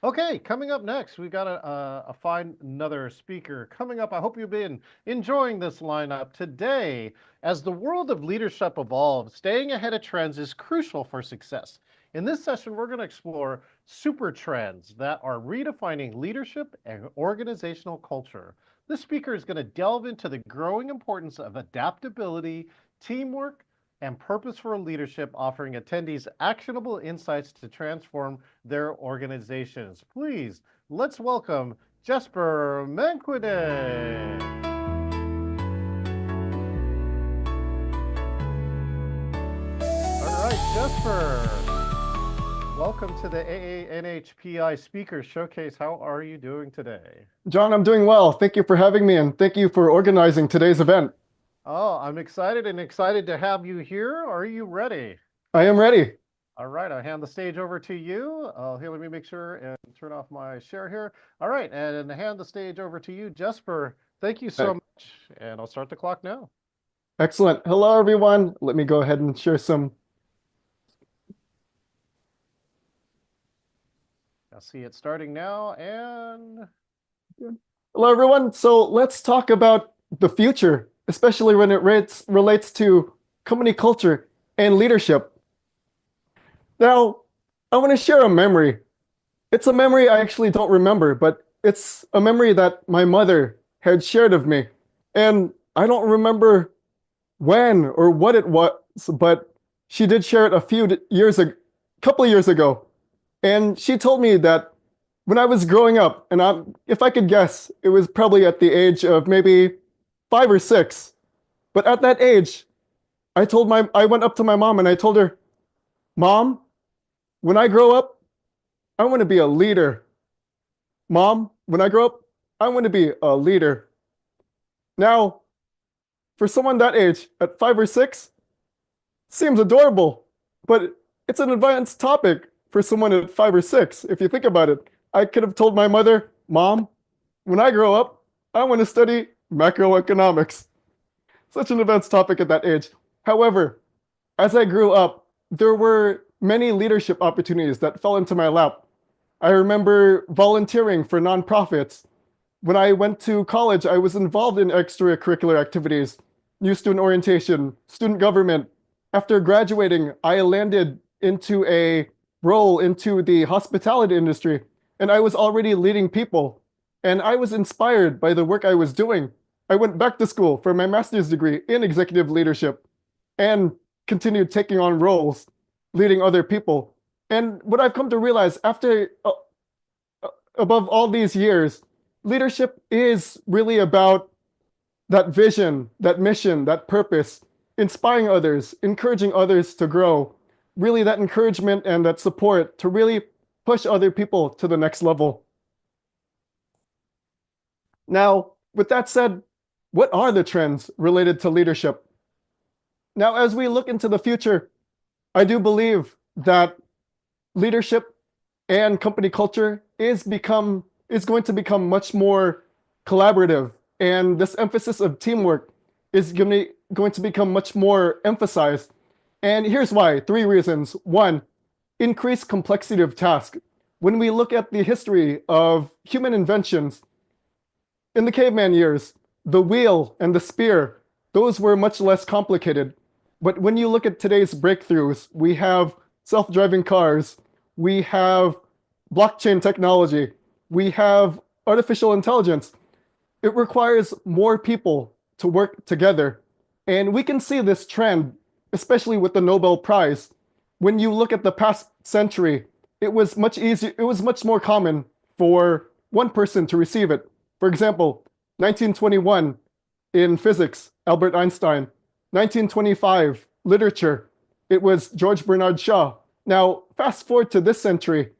Okay, coming up next, we got a fine another speaker coming up. I hope you've been enjoying this lineup today. As the world of leadership evolves, staying ahead of trends is crucial for success. In this session, we're going to explore super trends that are redefining leadership and organizational culture. This speaker is going to delve into the growing importance of adaptability, teamwork, and purposeful leadership, offering attendees actionable insights to transform their organizations. Please, let's welcome Jesper Manquide. All right, Jesper, welcome to the AANHPI Speaker Showcase. How are you doing today? John, I'm doing well. Thank you for having me, and thank you for organizing today's event. Oh, I'm excited to have you here. Are you ready? I am ready. All right, I'll hand the stage over to you. Here, let me make sure and turn off my share here. All right, and hand the stage over to you, Jesper. Thank you so much, and I'll start the clock now. Excellent. Hello, everyone. Let me go ahead and share some. I see it starting now, and Hello, everyone. So let's talk about the future, especially when it relates to company culture and leadership. Now, I want to share a memory. It's a memory I actually don't remember, but it's a memory that my mother had shared of me. And I don't remember when or what it was, but she did share it a couple of years ago. And she told me that when I was growing up, and if I could guess, it was probably at the age of maybe 5 or 6. But at that age, I went up to my mom and I told her, "Mom, when I grow up, I want to be a leader. Mom, when I grow up, I want to be a leader." Now, for someone that age, at 5 or 6, seems adorable, but it's an advanced topic for someone at 5 or 6. If you think about it, I could have told my mother, "Mom, when I grow up, I want to study macroeconomics." Such an advanced topic at that age. However, as I grew up, there were many leadership opportunities that fell into my lap. I remember volunteering for nonprofits. When I went to college, I was involved in extracurricular activities, new student orientation, student government. After graduating, I landed into a role into the hospitality industry, and I was already leading people. And I was inspired by the work I was doing. I went back to school for my master's degree in executive leadership and continued taking on roles, leading other people. And what I've come to realize above all these years, leadership is really about that vision, that mission, that purpose, inspiring others, encouraging others to grow, really that encouragement and that support to really push other people to the next level. Now, with that said, what are the trends related to leadership? Now, as we look into the future, I do believe that leadership and company culture is going to become much more collaborative, and this emphasis of teamwork is going to become much more emphasized. And here's why. 3 reasons. 1, increased complexity of task. When we look at the history of human inventions, in the caveman years, the wheel and the spear, those were much less complicated. But when you look at today's breakthroughs, we have self-driving cars, we have blockchain technology, we have artificial intelligence. It requires more people to work together. And we can see this trend, especially with the Nobel Prize. When you look at the past century, it was much more common for one person to receive it. For example, 1921 in physics, Albert Einstein. 1925, literature, it was George Bernard Shaw. Now, fast forward to this century,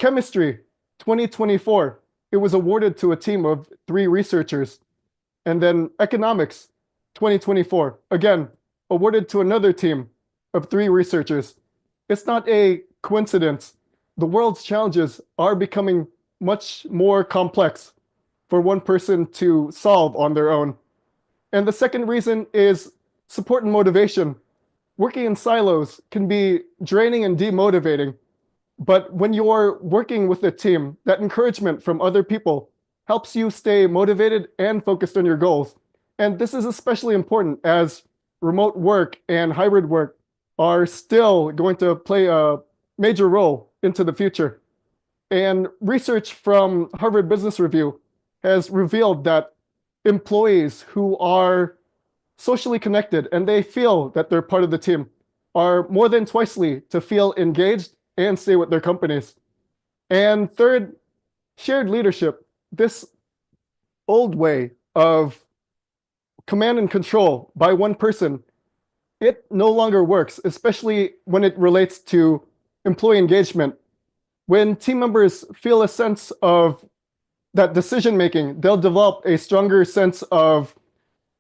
chemistry, 2024, it was awarded to a team of 3 researchers. And then economics, 2024, again, awarded to another team of 3 researchers. It's not a coincidence. The world's challenges are becoming much more complex for one person to solve on their own. And the second reason is support and motivation. Working in silos can be draining and demotivating. But when you're working with a team, that encouragement from other people helps you stay motivated and focused on your goals. And this is especially important as remote work and hybrid work are still going to play a major role into the future. And research from Harvard Business Review has revealed that employees who are socially connected and they feel that they're part of the team are more than twicely to feel engaged and stay with their companies. And third, shared leadership. This old way of command and control by one person, it no longer works, especially when it relates to employee engagement. When team members feel a sense of that decision making, they'll develop a stronger sense of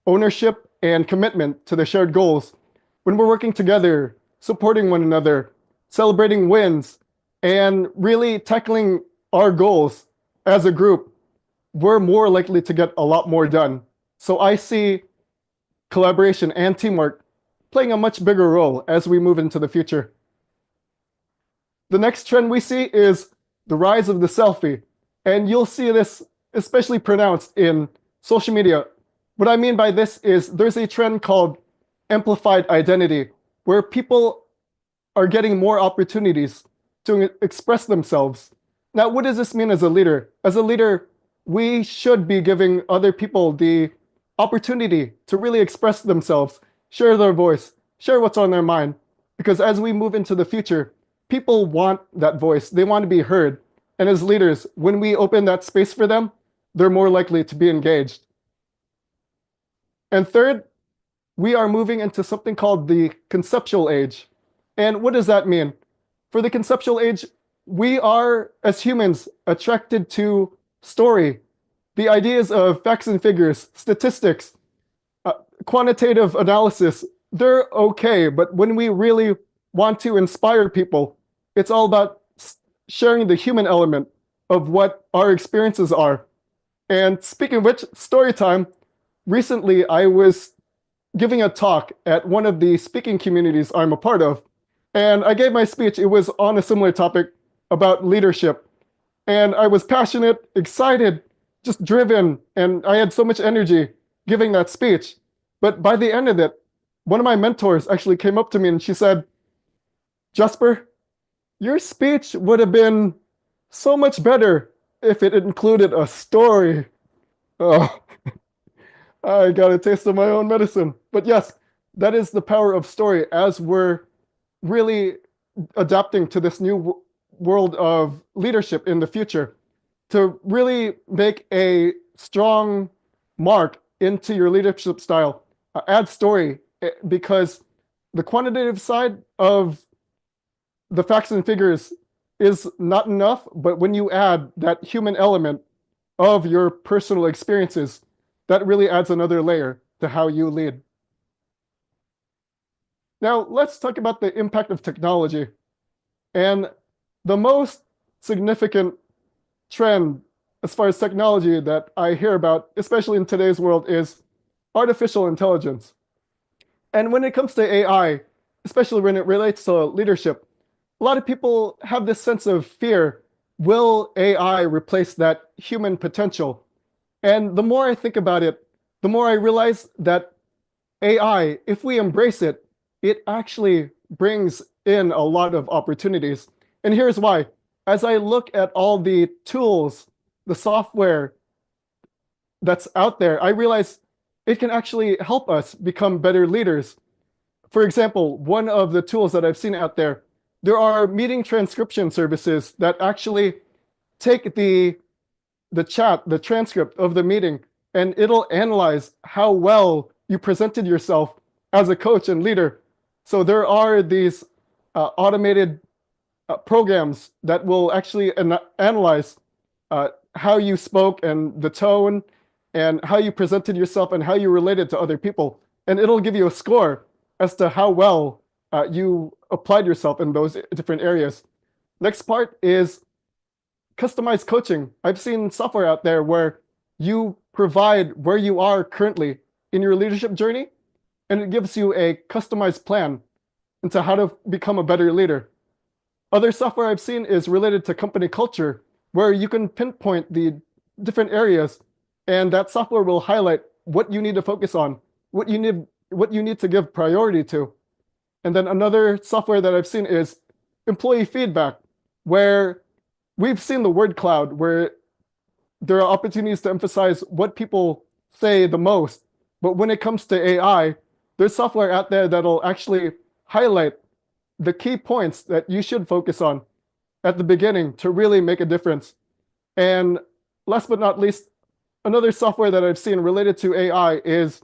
ownership and commitment to the shared goals. When we're working together, supporting one another, celebrating wins, and really tackling our goals as a group, we're more likely to get a lot more done. So I see collaboration and teamwork playing a much bigger role as we move into the future. The next trend we see is the rise of the selfie. And you'll see this especially pronounced in social media. What I mean by this is there's a trend called amplified identity, where people are getting more opportunities to express themselves. Now, what does this mean as a leader? As a leader, we should be giving other people the opportunity to really express themselves, share their voice, share what's on their mind. Because as we move into the future, people want that voice. They want to be heard. And as leaders, when we open that space for them, they're more likely to be engaged. And third, we are moving into something called the conceptual age. And what does that mean? For the conceptual age, we are, as humans, attracted to story, the ideas of facts and figures, statistics, quantitative analysis. They're okay, but when we really want to inspire people, it's all about sharing the human element of what our experiences are. And speaking of which, story time. Recently, I was giving a talk at one of the speaking communities I'm a part of. And I gave my speech. It was on a similar topic about leadership. And I was passionate, excited, just driven. And I had so much energy giving that speech. But by the end of it, one of my mentors actually came up to me and she said, "Jasper, your speech would have been so much better if it included a story." Oh, I got a taste of my own medicine. But yes, that is the power of story as we're really adapting to this new world of leadership in the future. To really make a strong mark into your leadership style, add story, because the quantitative side of the facts and figures is not enough, but when you add that human element of your personal experiences, that really adds another layer to how you lead. Now, let's talk about the impact of technology. And the most significant trend as far as technology that I hear about, especially in today's world, is artificial intelligence. And when it comes to AI, especially when it relates to leadership, a lot of people have this sense of fear. Will AI replace that human potential? And the more I think about it, the more I realize that AI, if we embrace it, it actually brings in a lot of opportunities. And here's why. As I look at all the tools, the software that's out there, I realize it can actually help us become better leaders. For example, one of the tools that I've seen out there, there are meeting transcription services that actually take the chat, the transcript of the meeting, and it'll analyze how well you presented yourself as a coach and leader. So there are these automated programs that will actually analyze how you spoke and the tone and how you presented yourself and how you related to other people. And it'll give you a score as to how well you applied yourself in those different areas. Next part is customized coaching. I've seen software out there where you provide where you are currently in your leadership journey, and it gives you a customized plan into how to become a better leader. Other software I've seen is related to company culture, where you can pinpoint the different areas, and that software will highlight what you need to focus on, what you need to give priority to. And then another software that I've seen is employee feedback, where we've seen the word cloud, where there are opportunities to emphasize what people say the most. But when it comes to AI, there's software out there that'll actually highlight the key points that you should focus on at the beginning to really make a difference. And last but not least, another software that I've seen related to AI is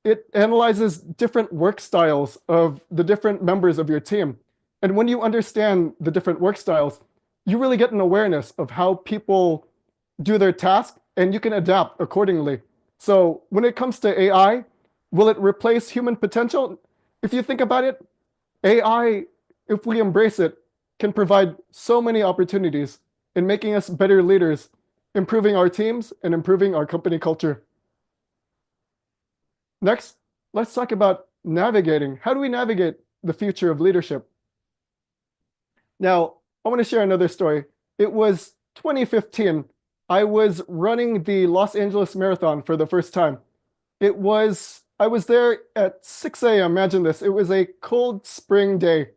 it analyzes different work styles of the different members of your team. And when you understand the different work styles, you really get an awareness of how people do their task, and you can adapt accordingly. So when it comes to AI, will it replace human potential? If you think about it, AI, if we embrace it, can provide so many opportunities in making us better leaders, improving our teams, and improving our company culture. Next, let's talk about navigating. How do we navigate the future of leadership? Now, I want to share another story. It was 2015. I was running the Los Angeles Marathon for the first time. I was there at 6 a.m. Imagine this. It was a cold spring day,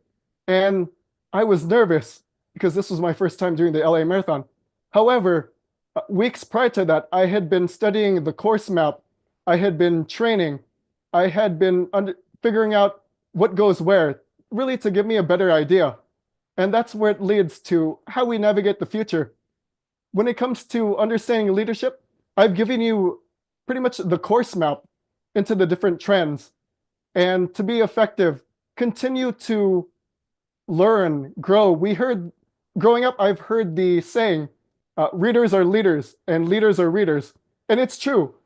and I was nervous because this was my first time doing the LA Marathon. However, weeks prior to that, I had been studying the course map. I had been training. I had been figuring out what goes where, really to give me a better idea. And that's where it leads to how we navigate the future. When it comes to understanding leadership, I've given you pretty much the course map into the different trends. And to be effective, continue to learn, grow. Growing up, I've heard the saying, readers are leaders and leaders are readers. And it's true.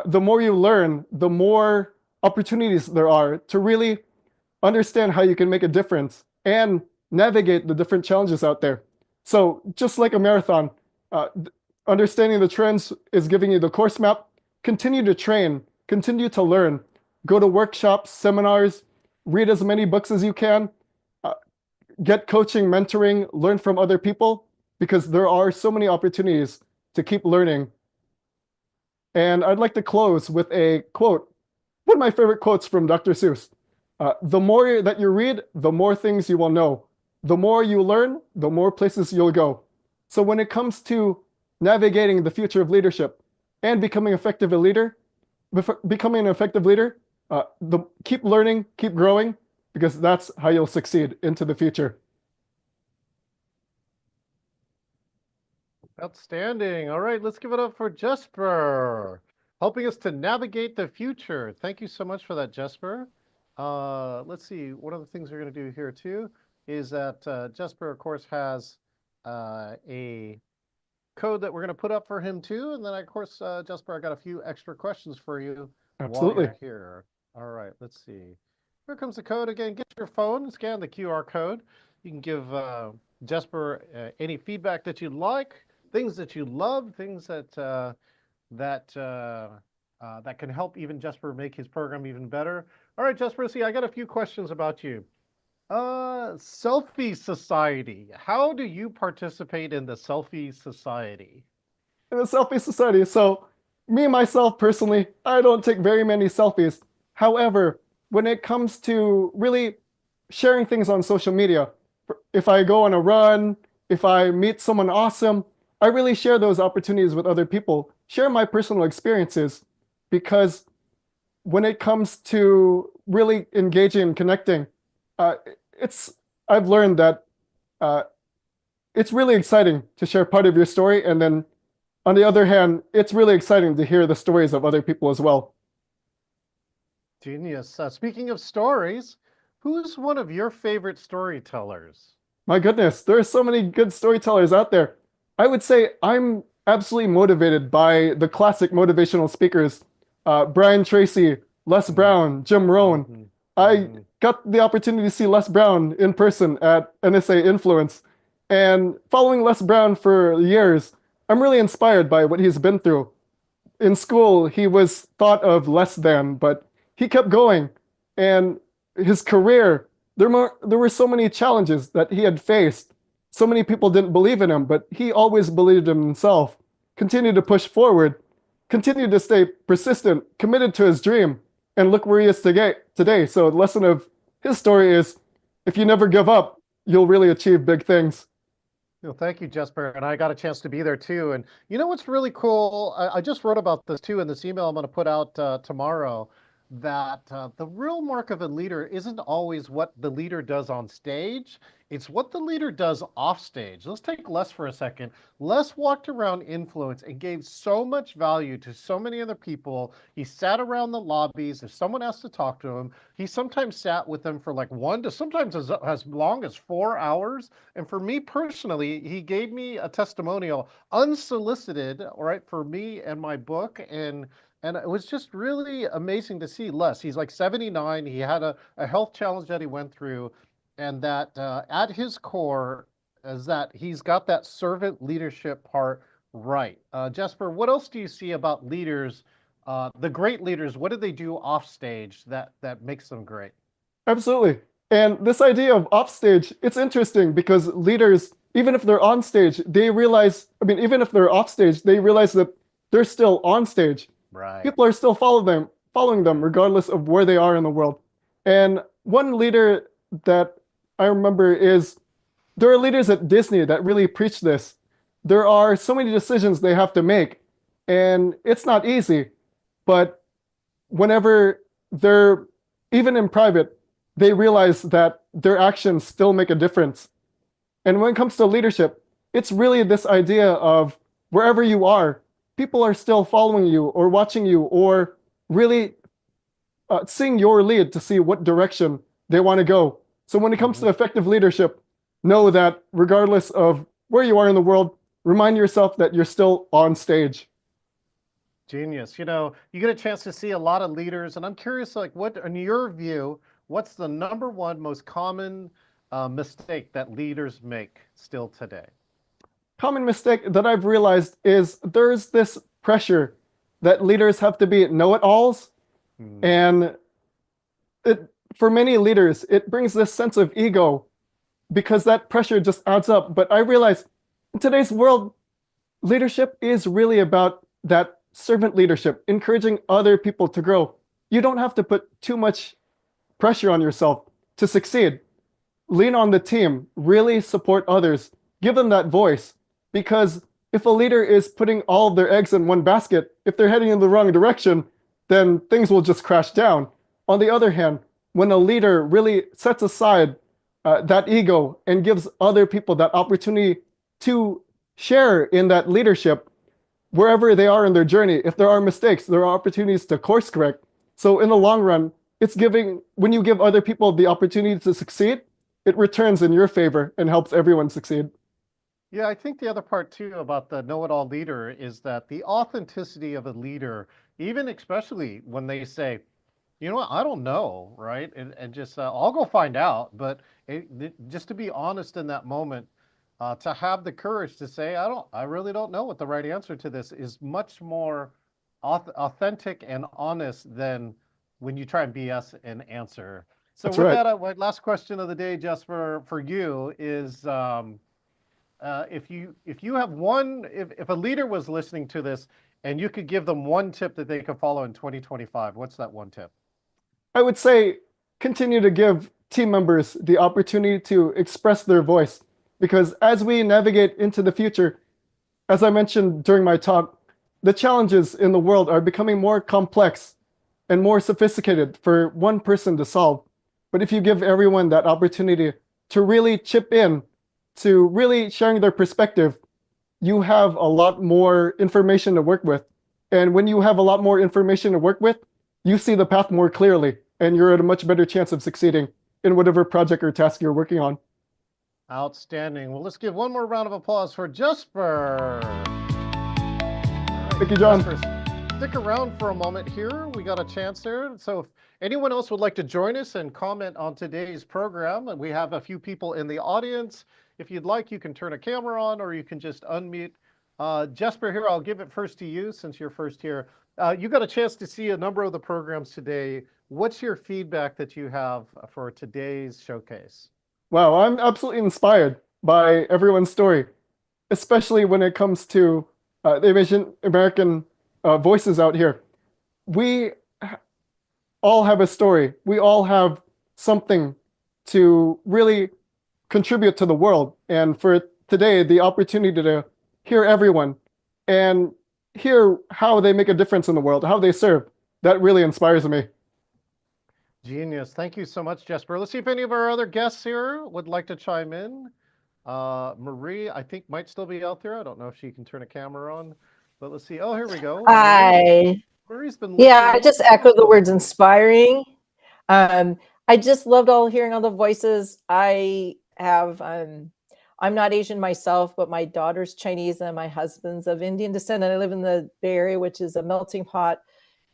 The more you learn, the more opportunities there are to really understand how you can make a difference and navigate the different challenges out there. So just like a marathon, understanding the trends is giving you the course map. Continue to train, continue to learn, go to workshops, seminars, read as many books as you can, get coaching, mentoring, learn from other people, because there are so many opportunities to keep learning. And I'd like to close with a quote, one of my favorite quotes from Dr. Seuss. The more that you read, the more things you will know. The more you learn, the more places you'll go. So when it comes to navigating the future of leadership and becoming an effective leader, keep learning, keep growing, because that's how you'll succeed into the future. Outstanding. All right, let's give it up for Jesper, helping us to navigate the future. Thank you so much for that, Jesper. Let's see, one of the things we're going to do here too is that Jesper, of course, has a code that we're going to put up for him too. And then, of course, Jesper, I got a few extra questions for you. Absolutely. While you're here. All right, let's see. Here comes the code again. Get your phone, scan the QR code. You can give Jesper any feedback that you'd like, things that you love, things that that can help even Jesper make his program even better. All right, Jesper, see, I got a few questions about you. Selfie Society. How do you participate in the Selfie Society? In the Selfie Society, so me, myself, personally, I don't take very many selfies. However, when it comes to really sharing things on social media, if I go on a run, if I meet someone awesome, I really share those opportunities with other people, share my personal experiences, because when it comes to really engaging and connecting, I've learned that it's really exciting to share part of your story, and then on the other hand, it's really exciting to hear the stories of other people as well. Genius. Speaking of stories, who's one of your favorite storytellers? My goodness, there are so many good storytellers out there. I would say I'm absolutely motivated by the classic motivational speakers, Brian Tracy, Les Brown, Jim Rohn. I got the opportunity to see Les Brown in person at NSA Influence, and following Les Brown for years, I'm really inspired by what he's been through. In school, he was thought of less than, but he kept going, and his career there were so many challenges that he had faced. So many people didn't believe in him, but he always believed in himself, continued to push forward, continued to stay persistent, committed to his dream, and look where he is today. So the lesson of his story is, if you never give up, you'll really achieve big things. Well, thank you, Jesper. And I got a chance to be there too. And you know what's really cool? I just wrote about this too in this email I'm going to put out tomorrow. That the real mark of a leader isn't always what the leader does on stage. It's what the leader does off stage. Let's take Les for a second. Les walked around influence and gave so much value to so many other people. He sat around the lobbies. If someone asked to talk to him, he sometimes sat with them for like 1 to sometimes as long as 4 hours. And for me personally, he gave me a testimonial unsolicited, all right, for me and my book. And it was just really amazing to see Les. He's like 79. He had a health challenge that he went through, and that at his core is that he's got that servant leadership part right. Jesper, what else do you see about leaders, the great leaders? What do they do off stage that makes them great? Absolutely. And this idea of offstage, it's interesting because leaders, even if they're on stage, they realize, I mean, even if they're off stage, they realize that they're still on stage. Right. People are still following them regardless of where they are in the world. And one leader that I remember is, there are leaders at Disney that really preach this. There are so many decisions they have to make, and it's not easy. But whenever they're, even in private, they realize that their actions still make a difference. And when it comes to leadership, it's really this idea of wherever you are, people are still following you or watching you or really seeing your lead to see what direction they want to go. So when it comes to effective leadership, know that regardless of where you are in the world, remind yourself that you're still on stage. Genius. You know, you get a chance to see a lot of leaders, and I'm curious, like, what, in your view, what's the number one most common mistake that leaders make still today? Common mistake that I've realized is there's this pressure that leaders have to be know-it-alls. And for many leaders, it brings this sense of ego because that pressure just adds up. But I realize in today's world, leadership is really about that servant leadership, encouraging other people to grow. You don't have to put too much pressure on yourself to succeed. Lean on the team, really support others, give them that voice. Because if a leader is putting all of their eggs in one basket, if they're heading in the wrong direction, then things will just crash down. On the other hand, when a leader really sets aside that ego and gives other people that opportunity to share in that leadership, wherever they are in their journey, if there are mistakes, there are opportunities to course correct. So in the long run, it's giving, when you give other people the opportunity to succeed, it returns in your favor and helps everyone succeed. Yeah, I think the other part too about the know-it-all leader is that the authenticity of a leader, even especially when they say, you know what, I don't know, right? And just, I'll go find out. But just to be honest in that moment, to have the courage to say, I really don't know what the right answer to this is, much more authentic and honest than when you try and BS an answer. So That's with right. that, my last question of the day, just for you is, if you have one, if a leader was listening to this and you could give them one tip that they could follow in 2025, what's that one tip? I would say continue to give team members the opportunity to express their voice. Because as we navigate into the future, as I mentioned during my talk, the challenges in the world are becoming more complex and more sophisticated for one person to solve. But if you give everyone that opportunity to really chip in, to really sharing their perspective, you have a lot more information to work with. And when you have a lot more information to work with, you see the path more clearly, and you're at a much better chance of succeeding in whatever project or task you're working on. Outstanding. Well, let's give one more round of applause for Jesper. Thank you, John. Jesper, stick around for a moment here. We got a chance there. So if anyone else would like to join us and comment on today's program, we have a few people in the audience. If you'd like, you can turn a camera on or you can just unmute. Jesper here, I'll give it first to you since you're first here. You got a chance to see a number of the programs today. what's your feedback that you have for today's showcase? Wow, I'm absolutely inspired by everyone's story, especially when it comes to the Asian American voices out here. We all have a story. We all have something to really contribute to the world. And for today, the opportunity to hear everyone and hear how they make a difference in the world, how they serve, that really inspires me. Genius. Thank you so much, Jesper. Let's see if any of our other guests here would like to chime in. Marie, I think, might still be out there. I don't know if she can turn a camera on, but let's see. Oh, here we go. I Marie's been Yeah, I listening. just echo the words inspiring. I just loved hearing all the voices. I'm not Asian myself, but my daughter's Chinese and my husband's of Indian descent. And I live in the Bay Area, which is a melting pot.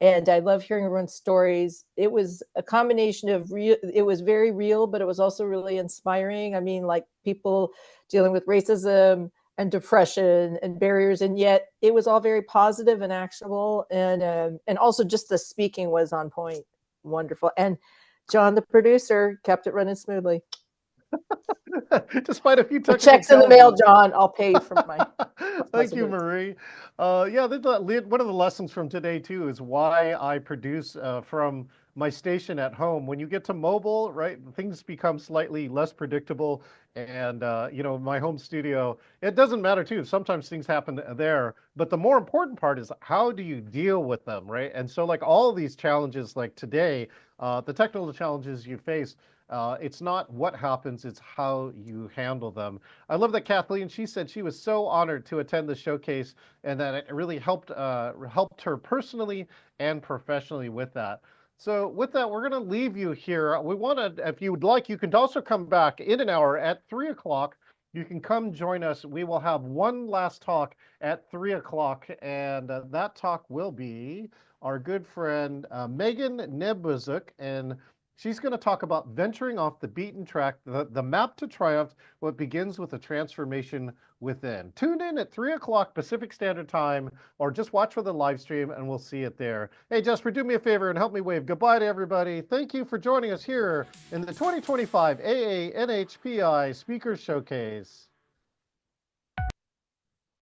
And I love hearing everyone's stories. It was a combination of real, it was very real, but it was also really inspiring. I mean, like people dealing with racism and depression and barriers, and yet it was all very positive and actionable. And also just the speaking was on point, wonderful. And John, the producer, kept it running smoothly. Despite a few The technical check's in the mail, challenges. John. I'll pay for my. Thank you, Marie. Yeah, one of the lessons from today too is why I produce from my station at home. When you get to mobile, right, things become slightly less predictable. And my home studio, it doesn't matter too. Sometimes things happen there, but the more important part is how do you deal with them, right? And so, like all of these challenges, like today, the technical challenges you face. It's not what happens, it's how you handle them. I love that Kathleen, she said she was so honored to attend the showcase and that it really helped her personally and professionally with that. So with that, we're going to leave you here. We want to, if you would like, you can also come back in an hour at 3 o'clock. You can come join us. We will have one last talk at 3 o'clock, and that talk will be our good friend Megan Nebuzuk, and she's going to talk about venturing off the beaten track, the map to triumph, what begins with a transformation within. Tune in at 3 o'clock Pacific Standard Time, or just watch for the live stream and we'll see it there. Hey, Jasper, do me a favor and help me wave goodbye to everybody. Thank you for joining us here in the 2025 AA NHPI Speakers Showcase.